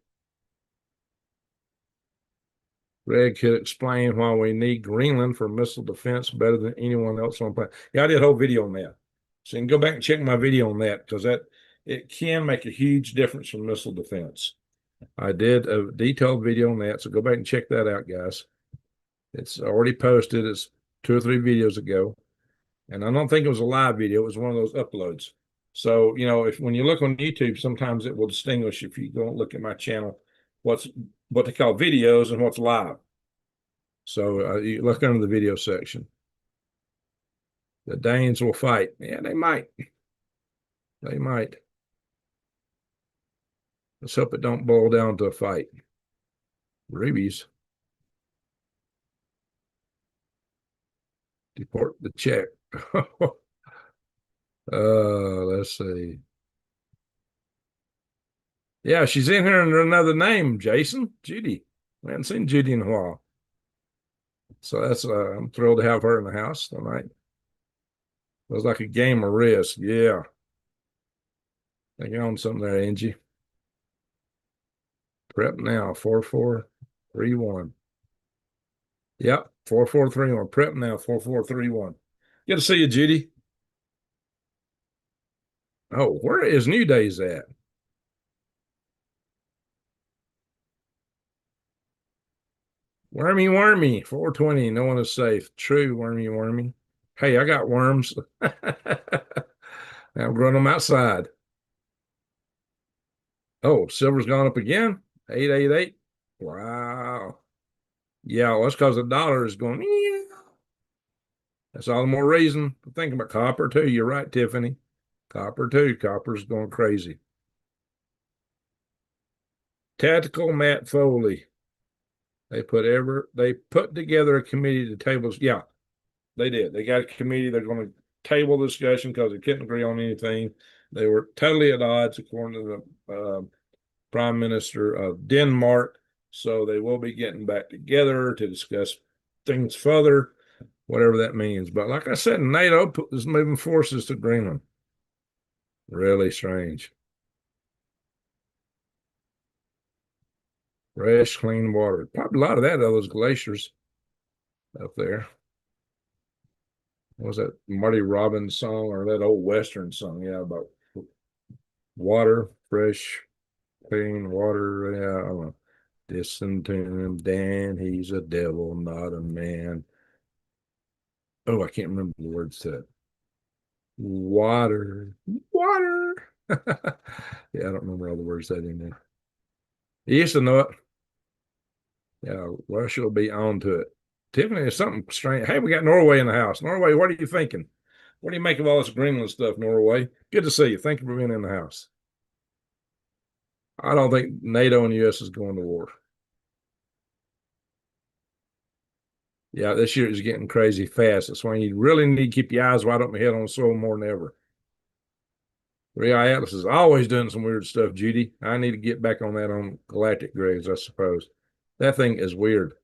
Greg could explain why we need Greenland for missile defense better than anyone else on the planet. Yeah, I did a whole video on that. So you can go back and check my video on that because it can make a huge difference for missile defense. I did a detailed video on that, so go back and check that out, guys. It's already posted. It's 2 or 3 videos ago. And I don't think it was a live video. It was one of those uploads. So, if when you look on YouTube, sometimes it will distinguish if you don't look at my channel, what they call videos and what's live. So you look under the video section. The Danes will fight. Yeah, they might. They might. Let's hope it don't boil down to a fight. Rubies. Deport the Czech. Let's see. Yeah, she's in here under another name, Jason. Judy. We haven't seen Judy in a while. So that's I'm thrilled to have her in the house tonight. It was like a game of Risk. Yeah. I think on something there, Angie. Prep now, 4431. Yep, 4431. Prep now, 4431. Good to see you, Judy. Oh, where is New Days at? Wormy, 420. No one is safe. True, wormy. Hey, I got worms. I'm growing them outside. Oh, silver's gone up again. 888. Wow. Yeah, well, that's because the dollar is going. Yeah. That's all the more reason to think about copper too. You're right, Tiffany. Copper too. Copper's going crazy. Tactical Matt Foley. They put together a committee to table. Yeah, they did. They got a committee. They're going to table discussion because they couldn't agree on anything. They were totally at odds, according to the Prime Minister of Denmark. So they will be getting back together to discuss things further, whatever that means. But like I said, NATO is moving forces to Greenland. Really strange. Fresh, clean water. Probably a lot of that, those glaciers up there. What was that Marty Robbins song or that old Western song? Yeah, about water, fresh, clean water. Yeah, I don't know. Listen to him, Dan. He's a devil, not a man. Oh, I can't remember the words to it. Water. Yeah, I don't remember all the words that in there. You used to know it. Yeah, Russia will be on to it. Tiffany, there's something strange. Hey, we got Norway in the house. Norway, what are you thinking? What do you make of all this Greenland stuff, Norway? Good to see you. Thank you for being in the house. I don't think NATO and the U.S. is going to war. Yeah, this year is getting crazy fast. That's why you really need to keep your eyes wide open, head on the soil more than ever. Real Atlas is always doing some weird stuff, Judy. I need to get back on that on galactic grids, I suppose. That thing is weird.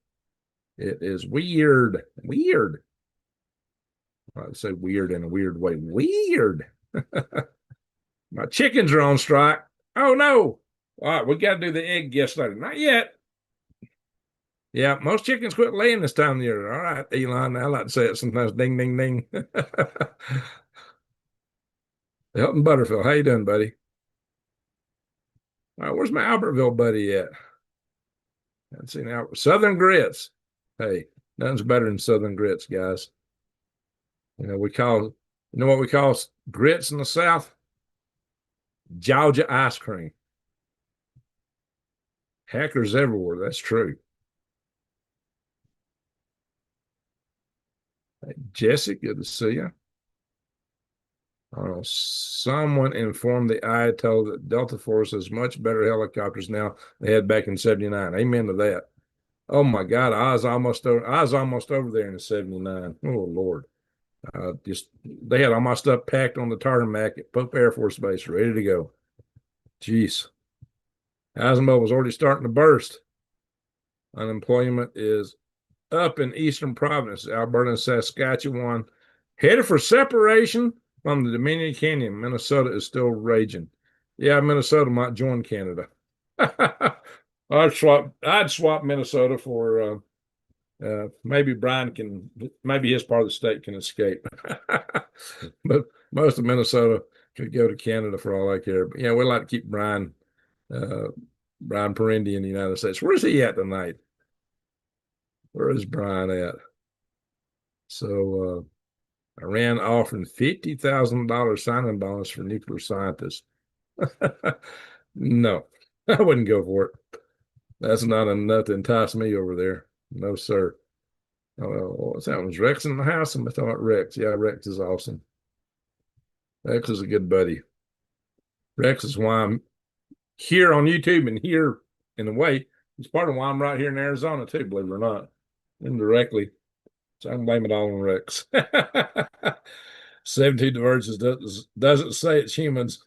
It is weird. Weird. I'd say weird in a weird way. Weird. My chickens are on strike. Oh no. All right, we got to do the egg yesterday. Not yet. Yeah, most chickens quit laying this time of year. All right, Elon. I like to say it sometimes. Ding, ding, ding. Hilton Butterfield. How you doing, buddy? All right, where's my Albertville buddy at? I haven't seen Albert. Southern Grits. Hey, nothing's better than Southern Grits, guys. You know what we call grits in the South? Georgia ice cream. Hackers everywhere. That's true. Jesse, good to see you. Someone informed the Ayatollah that Delta Force has much better helicopters now than they had back in '79. Amen to that. Oh my God, I was almost over there in '79. Oh Lord. Just they had all my stuff packed on the tarmac at Pope Air Force Base, ready to go. Jeez. Azimuth was already starting to burst. Unemployment is up in eastern province, Alberta and Saskatchewan, headed for separation from the Dominion Canyon. Minnesota is still raging. Yeah, Minnesota might join Canada. I'd swap Minnesota for maybe maybe his part of the state can escape. But most of Minnesota could go to Canada for all I care. But yeah, we like to keep Brian Perendi in the United States. Where's he at tonight? Where is Brian at? So Iran offering $50,000 signing bonus for nuclear scientists. No, I wouldn't go for it. That's not enough to entice me over there. No, sir. Oh, what's that? Was Rex in the house? I'm talking about Rex. Yeah, Rex is awesome. Rex is a good buddy. Rex is why I'm here on YouTube and here in a way. It's part of why I'm right here in Arizona too, believe it or not, indirectly. So I can blame it all on Rex. 17 divergences doesn't say it's humans.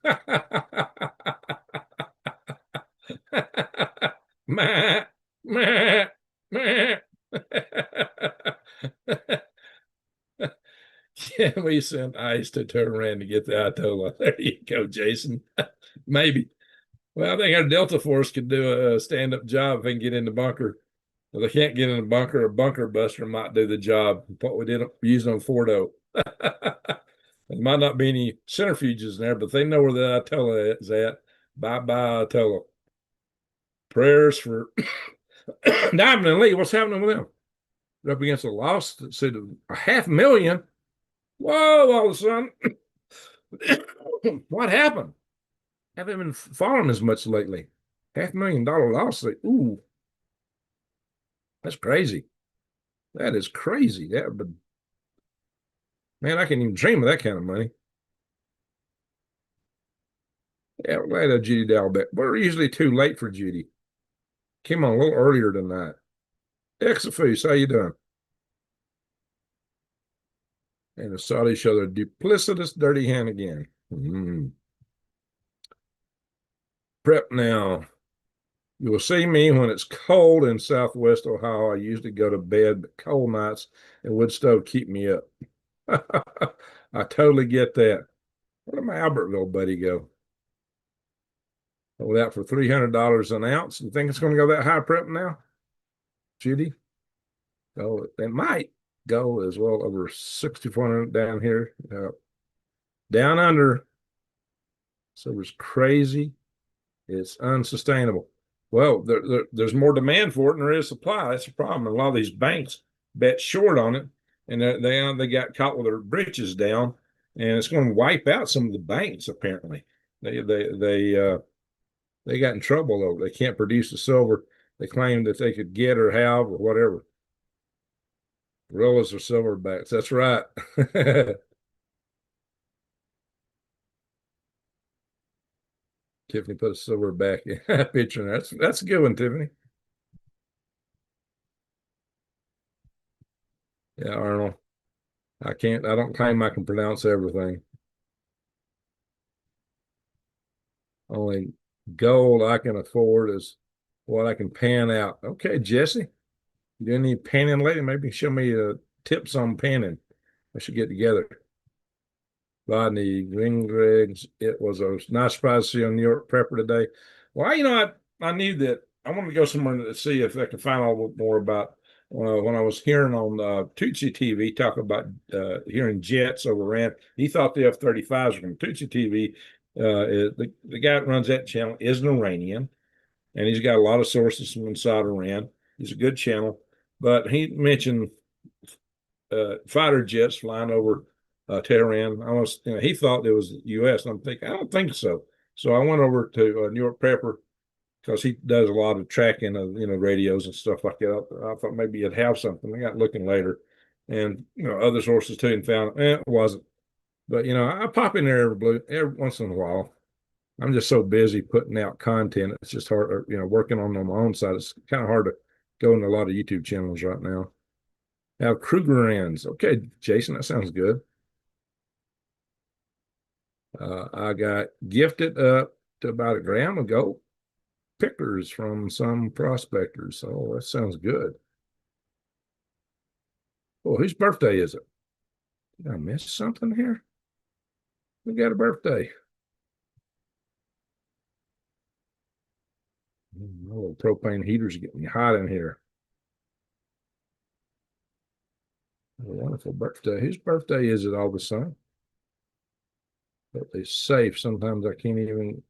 Meh, meh, meh. Yeah, we sent ice to Tehran to get the Ayatollah. There you go, Jason. Maybe. Well, I think our Delta Force could do a stand-up job if they can get in the bunker. If they can't get in the bunker, a bunker buster might do the job. What we did using on Fordo. There might not be any centrifuges in there, but they know where the Ayatollah is at. Bye-bye, Ayatollah. Prayers for Diamond and Lee. What's happening with them? They're up against a loss that said 500,000. Whoa, all of a sudden. What happened? Haven't been falling as much lately. $500,000 loss. Ooh, that's crazy. That is crazy. But man, I can't even dream of that kind of money. Yeah, we're glad of Judy Dalbeck. We're usually too late for Judy. Came on a little earlier tonight. Exafuse, how you doing? And the Saudis show their duplicitous dirty hand again. Prep now. You will see me when it's cold in Southwest Ohio. I usually go to bed, but cold nights and wood stove keep me up. I totally get that. Where did my Albertville buddy go? Hold out for $300 an ounce. You think it's going to go that high, Prep now, Judy? Oh, it might go as well over 6,400 down here. Down under. So it's crazy. It's unsustainable. Well, there's more demand for it than there is supply. That's the problem. A lot of these banks bet short on it, and they got caught with their britches down, and it's going to wipe out some of the banks. Apparently, they got in trouble over. They can't produce the silver they claimed that they could get or have or whatever. Gorillas or silverbacks. That's right. Tiffany put a silverback picture in there. That's a good one, Tiffany. Yeah, Arnold. I don't claim I can pronounce everything. Only gold I can afford is what I can pan out. Okay, Jesse. You do any panning lately? Maybe show me tips on panning. I should get together. Rodney Gingrich. It was a nice surprise to see on New York Prepper today. Well, I knew that I wanted to go somewhere to see if I could find out a little more about when I was hearing on Tootsie TV talk about hearing jets over Iran. He thought the F-35s were from Tootsie TV. The guy that runs that channel is an Iranian, and he's got a lot of sources from inside Iran. He's a good channel, but he mentioned fighter jets flying over Tehran. He thought it was the U.S. And I'm thinking, I don't think so. So I went over to New York Prepper because he does a lot of tracking of radios and stuff like that. I thought maybe he'd have something. I got looking later, and other sources too, and found it wasn't. But I pop in there every once in a while. I'm just so busy putting out content. It's just hard, working on my own side. It's kind of hard to go into a lot of YouTube channels right now. Now, Krugerrands. Okay, Jason, that sounds good. I got gifted up to about a gram ago pickers from some prospectors. Oh, that sounds good. Oh, whose birthday is it? Did I miss something here? We got a birthday. Oh, propane heaters getting hot in here. A wonderful birthday. Whose birthday is it all of a sudden? But they're safe. Sometimes I can't even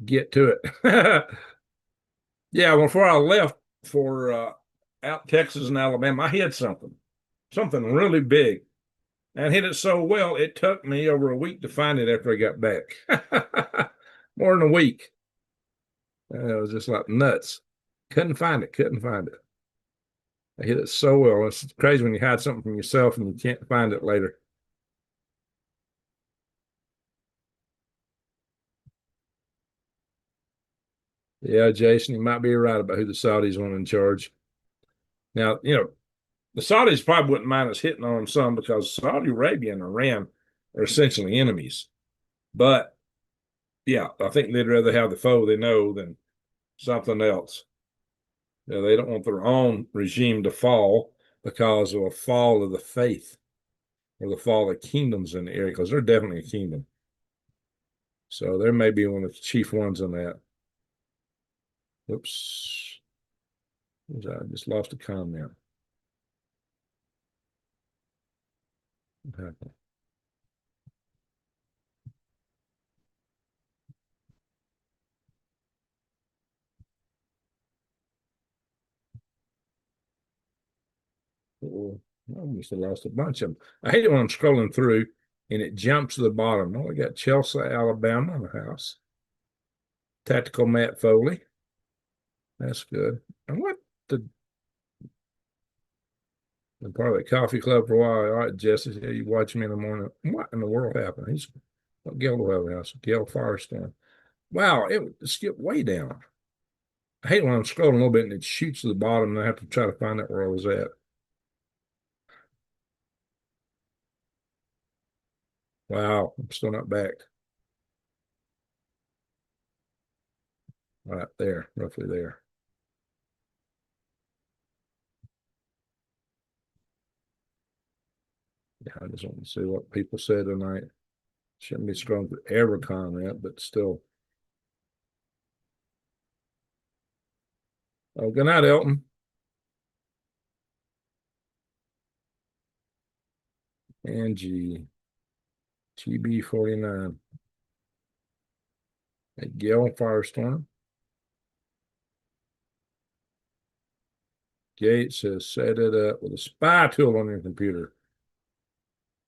get to it. Yeah, before I left for out Texas and Alabama, I hit something really big, and hit it so well it took me over a week to find it after I got back. More than a week. It was just like nuts. Couldn't find it. Couldn't find it. I hit it so well. It's crazy when you hide something from yourself and you can't find it later. Yeah, Jason, you might be right about who the Saudis want in charge. Now, the Saudis probably wouldn't mind us hitting on some because Saudi Arabia and Iran are essentially enemies. But yeah, I think they'd rather have the foe they know than something else. They don't want their own regime to fall because of a fall of the faith or the fall of kingdoms in the area, because they're definitely a kingdom. So there may be one of the chief ones in that. Oops. I just lost a comment. Okay. I almost lost a bunch of them. I hate it when I'm scrolling through and it jumps to the bottom. Oh, we got Chelsea, Alabama in the house. Tactical Matt Foley. That's good. And what the part of the coffee club for a while? All right, Jesse, yeah, you watch me in the morning. What in the world happened? He's what Gail House, Gail Firestone. Wow, it skipped way down. I hate when I'm scrolling a little bit and it shoots to the bottom and I have to try to find out where I was at. Wow, I'm still not back. Right there, roughly there. Yeah, I just want to see what people said tonight. Shouldn't be scrolling through every comment, but still. Oh, good night, Elton. Angie, TB49. Hey, Gail Firestorm. Gates has set it up with a spy tool on your computer.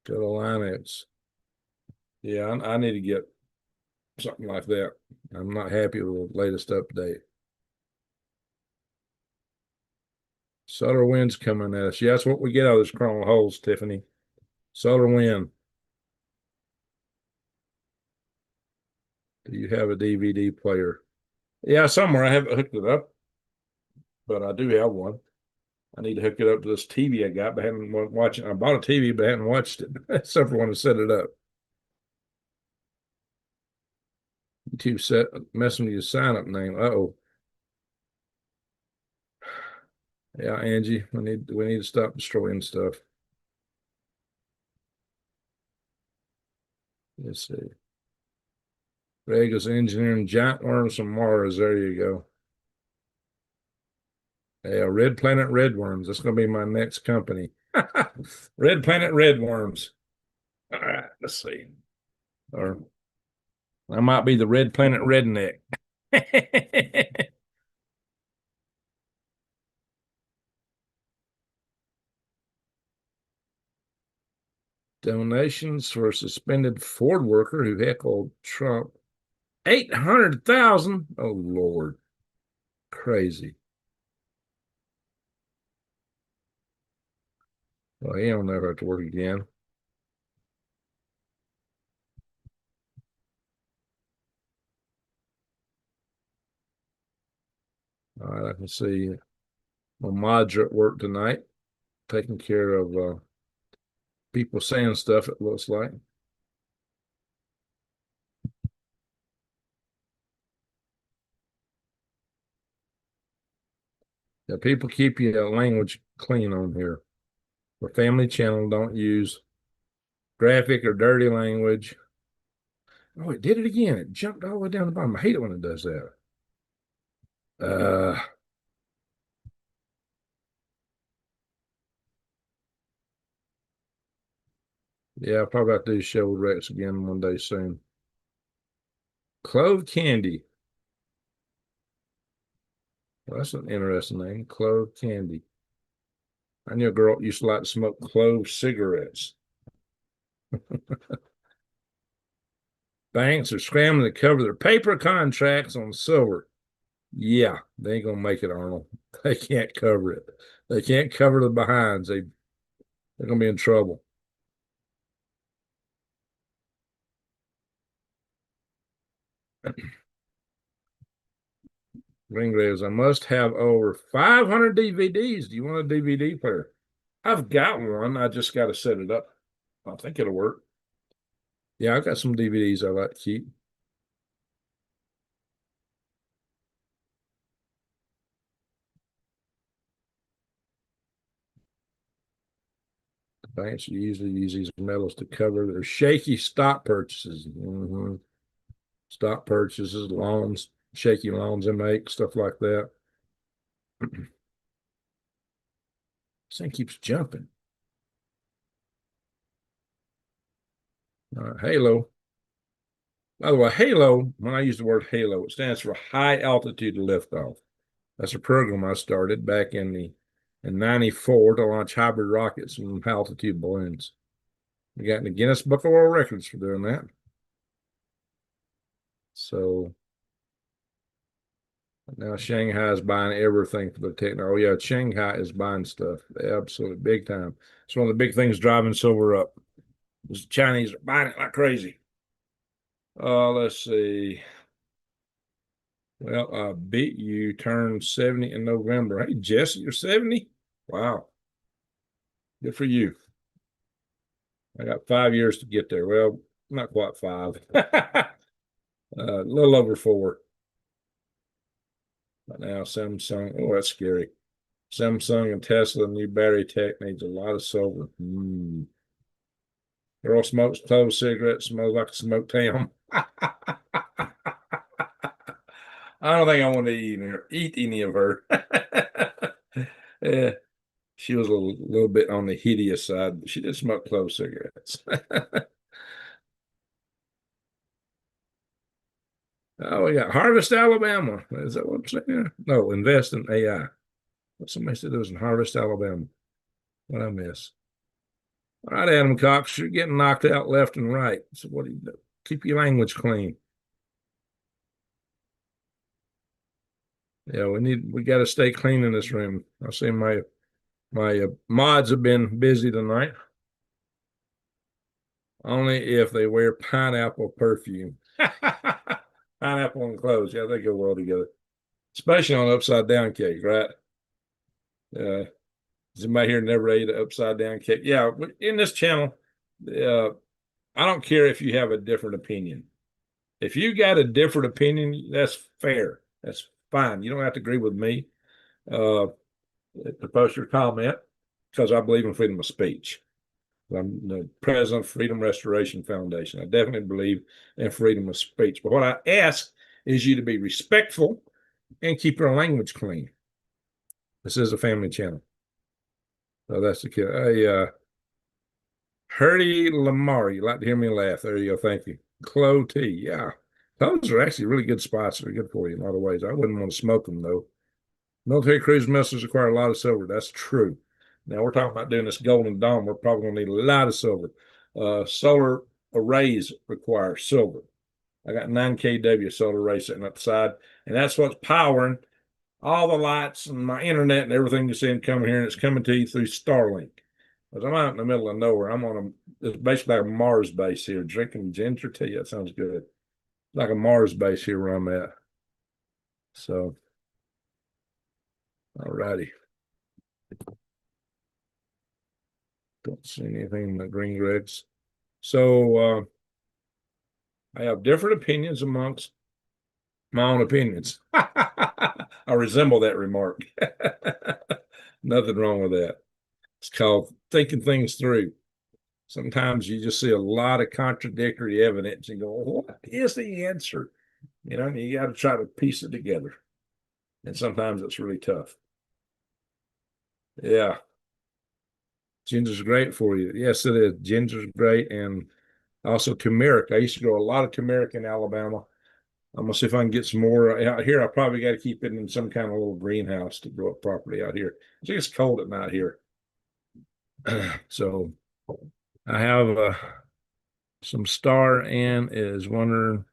Go to Linux. Yeah, I need to get something like that. I'm not happy with the latest update. Solar wind's coming at us. Yeah, that's what we get out of this crawling holes, Tiffany. Solar wind. Do you have a DVD player? Yeah, somewhere. I haven't hooked it up, but I do have one. I need to hook it up to this TV I got, but I haven't watched it. I bought a TV, but I hadn't watched it except for when I set it up. YouTube set messing with your sign up name. Uh-oh. Yeah, Angie, we need to stop destroying stuff. Let's see. Greg is engineering giant worms from Mars. There you go. Yeah, Red Planet Red Worms. That's going to be my next company. Red Planet Red Worms. All right, let's see. Or I might be the Red Planet Redneck. Donations for a suspended Ford worker who heckled Trump. 800,000. Oh, Lord. Crazy. Well, he don't never have to work again. All right, I can see my mods are at work tonight, taking care of people saying stuff, it looks like. Yeah, people keep your language clean on here. For family channel, don't use graphic or dirty language. Oh, it did it again. It jumped all the way down the bottom. I hate it when it does that. Uh, yeah, I'll probably have to do show Rex again one day soon. Clove candy. Well, that's an interesting name. Clove candy. I knew a girl that used to like to smoke clove cigarettes. Banks are scrambling to cover their paper contracts on silver. Yeah, they ain't gonna make it, Arnold. They can't cover it. They can't cover the behinds. They're gonna be in trouble. Ringgraves, I must have over 500 DVDs. Do you want a DVD player? I've got one. I just got to set it up. I think it'll work. Yeah, I've got some DVDs I like to keep. Banks usually use these metals to cover their shaky stock purchases. Stock purchases, loans, shaky loans they make, stuff like that. This thing keeps jumping. Halo. By the way, Halo, when I use the word Halo, it stands for High Altitude Liftoff. That's a program I started back in 94 to launch hybrid rockets and high altitude balloons. We got in the Guinness Book of World Records for doing that. So now Shanghai is buying everything for the technology. Oh, yeah, Shanghai is buying stuff. Absolutely big time. It's one of the big things driving silver up. The Chinese are buying it like crazy. Let's see. Well, I beat you, turned 70 in November. Hey, Jesse, you're 70? Wow. Good for you. I got 5 years to get there. Well, not quite five. A little over 4. But now Samsung, oh, that's scary. Samsung and Tesla new battery tech needs a lot of silver. Girl smokes clove cigarettes, smells like a smoked ham. I don't think I want to eat any of her. Yeah, she was a little bit on the hideous side, but she did smoke clove cigarettes. Oh, we got Harvest Alabama. Is that what I'm saying there? No, invest in AI. What somebody said it was in Harvest, Alabama. What I miss? All right, Adam Cox, you're getting knocked out left and right. So what do you do? Keep your language clean. Yeah, we got to stay clean in this room. I see my mods have been busy tonight. Only if they wear pineapple perfume. Pineapple and clothes. Yeah, they go well together. Especially on upside down cake, right? Uh, somebody here never ate an upside down cake. Yeah, in this channel, I don't care if you have a different opinion. If you got a different opinion, that's fair. That's fine. You don't have to agree with me. Uh, to post your comment because I believe in freedom of speech. I'm the president of Freedom Restoration Foundation. I definitely believe in freedom of speech. But what I ask is you to be respectful and keep your language clean. This is a family channel. So that's the kid. Hey, Herdy Lamar, you like to hear me laugh. There you go. Thank you. Clove tea. Yeah. Those are actually really good spots. They're good for you in a lot of ways. I wouldn't want to smoke them, though. Military cruise missiles require a lot of silver. That's true. Now we're talking about doing this Golden Dome. We're probably going to need a lot of silver. Solar arrays require silver. I got 9 kW solar array sitting up the side, and that's what's powering all the lights and my internet and everything you're seeing coming here, and it's coming to you through Starlink. Because I'm out in the middle of nowhere. It's basically like a Mars base here, drinking ginger tea. That sounds good. Like a Mars base here where I'm at. So, all righty. Don't see anything in the green grids. So, I have different opinions amongst my own opinions. I resemble that remark. Nothing wrong with that. It's called thinking things through. Sometimes you just see a lot of contradictory evidence and go, what is the answer? You know, you got to try to piece it together. And sometimes it's really tough. Yeah. Ginger's great for you. Yes, it is. Ginger's great. And also turmeric. I used to grow a lot of turmeric in Alabama. I'm gonna see if I can get some more out here. I probably got to keep it in some kind of little greenhouse to grow it properly out here. It's cold at night here. So I have some Star and is wondering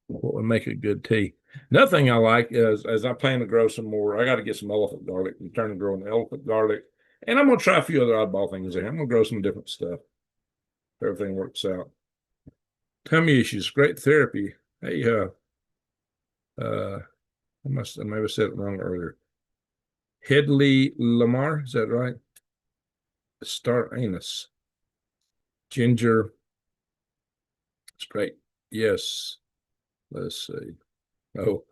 what would make a good tea. Another thing I like is as I plan to grow some more, I got to get some elephant garlic and turn to growing elephant garlic. And I'm gonna try a few other oddball things there. I'm gonna grow some different stuff. If everything works out. Tummy issues, great therapy. Hey, I must have maybe said it wrong earlier. Headley Lamar, is that right? Star anus. Ginger. It's great. Yes. Let's see. Oh,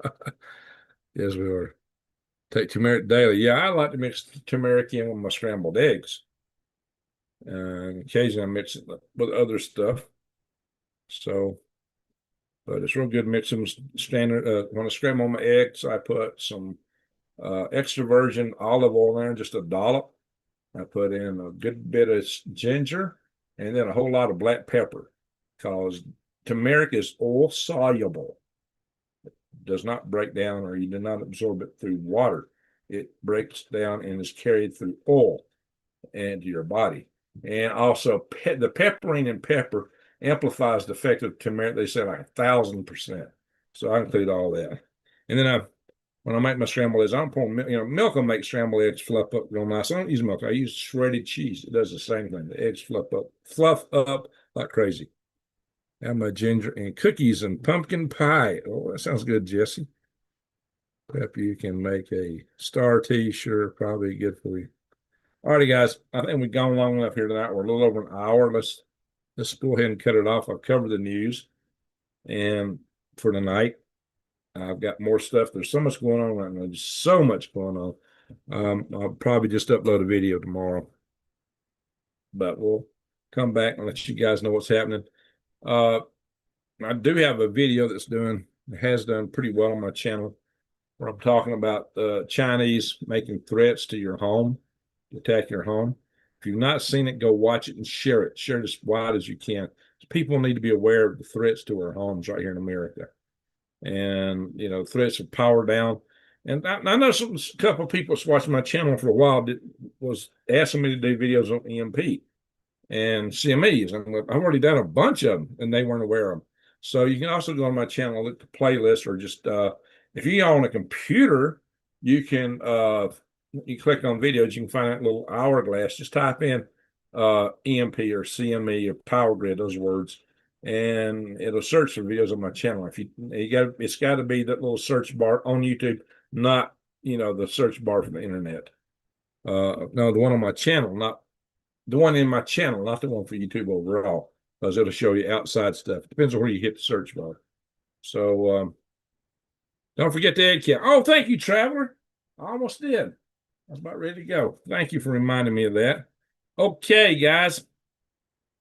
yes, we are. Take turmeric daily. Yeah, I like to mix turmeric in with my scrambled eggs. And occasionally I mix it with other stuff. So, but it's real good mixing standard. When I scramble my eggs, I put some extra virgin olive oil in there, just a dollop. I put in a good bit of ginger and then a whole lot of black pepper because turmeric is oil soluble. It does not break down or you do not absorb it through water. It breaks down and is carried through oil into your body. And also the peppering in pepper amplifies the effect of turmeric. They say like 1,000%. So I include all that. And then when I make my scrambled eggs, I don't pour milk. You know, milk will make scrambled eggs fluff up real nice. I don't use milk. I use shredded cheese. It does the same thing. The eggs fluff up like crazy. And my ginger and cookies and pumpkin pie. Oh, that sounds good, Jesse. Perhaps you can make a star tea. Sure, probably good for you. All righty, guys. I think we've gone long enough here tonight. We're a little over an hour. Let's go ahead and cut it off. I've covered the news and for tonight. I've got more stuff. There's so much going on right now. There's so much going on. I'll probably just upload a video tomorrow. But we'll come back and let you guys know what's happening. I do have a video has done pretty well on my channel where I'm talking about the Chinese making threats to your home, to attack your home. If you've not seen it, go watch it and share it. Share it as wide as you can. People need to be aware of the threats to our homes right here in America. And, you know, threats of power down. And I know a couple of people that's watching my channel for a while was asking me to do videos on EMP and CMEs. And I've already done a bunch of them, and they weren't aware of them. So you can also go on my channel, look at the playlist, or just if you go on a computer, you can you click on videos, you can find that little hourglass. Just type in EMP or CME or power grid, those words, and it'll search for videos on my channel. If it's got to be that little search bar on YouTube, not the search bar for the internet. No, the one on my channel, not the one in my channel, not the one for YouTube overall, because it'll show you outside stuff. Depends on where you hit the search bar. So don't forget the egg count. Oh, thank you, Traveler. I almost did. I was about ready to go. Thank you for reminding me of that. Okay, guys.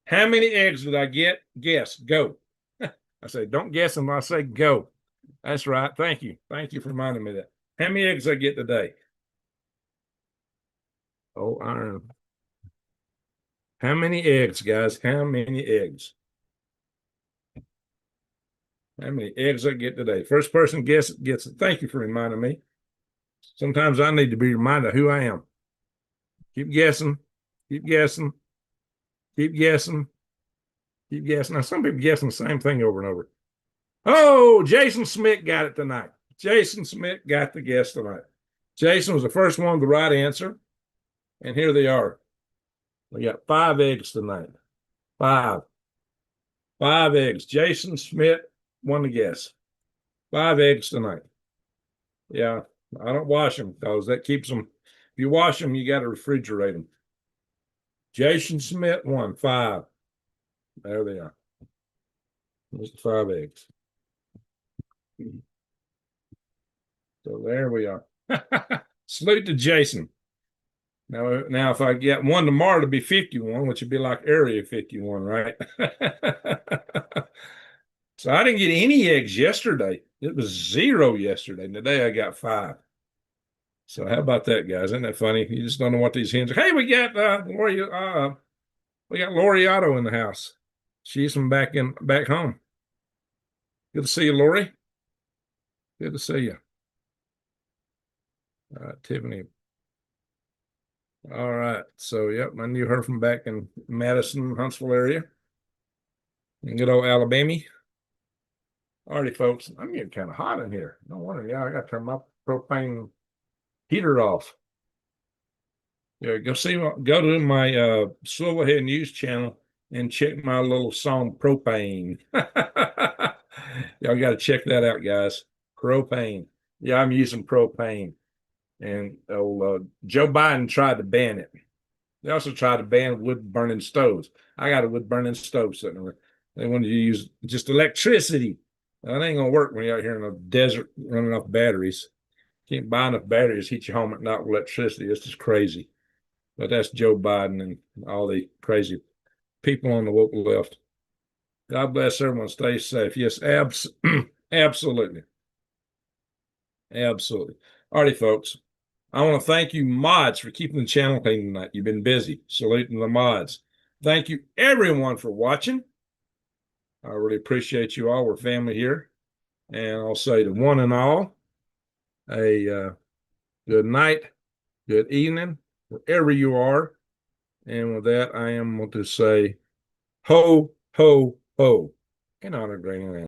How many eggs did I get? Guess. Go. I say, don't guess them. I say, go. That's right. Thank you. Thank you for reminding me of that. How many eggs did I get today? Oh, iron. How many eggs, guys? How many eggs? How many eggs I get today? First person gets it. Thank you for reminding me. Sometimes I need to be reminded of who I am. Keep guessing. Keep guessing. Keep guessing. Keep guessing. Now, some people guessing the same thing over and over. Oh, Jason Smith got it tonight. Jason Smith got the guess tonight. Jason was the first one with the right answer. And here they are. We got 5 eggs tonight. Five. 5 eggs. Jason Smith won the guess. 5 eggs tonight. Yeah, I don't wash them because that keeps them. If you wash them, you got to refrigerate them. Jason Smith won 5. There they are. There's the 5 eggs. So there we are. Salute to Jason. Now, if I get one tomorrow, it'll be 51, which would be like Area 51, right? So I didn't get any eggs yesterday. It was 0 yesterday. And today I got 5. So how about that, guys? Isn't that funny? You just don't know what these hens are. Hey, we got Loriotto in the house. She's from back home. Good to see you, Lori. Good to see you. Tiffany. All right. So, yep, I knew her from back in Madison, Huntsville area. And good old Alabama. Alrighty, folks. I'm getting kind of hot in here. No wonder. Yeah, I got to turn my propane heater off. Yeah, go to my Silverhead News channel and check my little song Propane. Y'all got to check that out, guys. Propane. Yeah, I'm using propane. And Joe Biden tried to ban it. They also tried to ban wood burning stoves. I got a wood burning stove sitting there. They wanted to use just electricity. That ain't gonna work when you're out here in the desert running off batteries. Can't buy enough batteries, heat your home at night with electricity. It's just crazy. But that's Joe Biden and all the crazy people on the woke left. God bless everyone. Stay safe. Yes, absolutely. Absolutely. Alrighty, folks. I want to thank you, mods, for keeping the channel clean tonight. You've been busy. Saluting the mods. Thank you, everyone, for watching. I really appreciate you all. We're family here. And I'll say to one and all, a good night, good evening, wherever you are. And with that, I am going to say, ho, ho, ho, in honor of Greenland.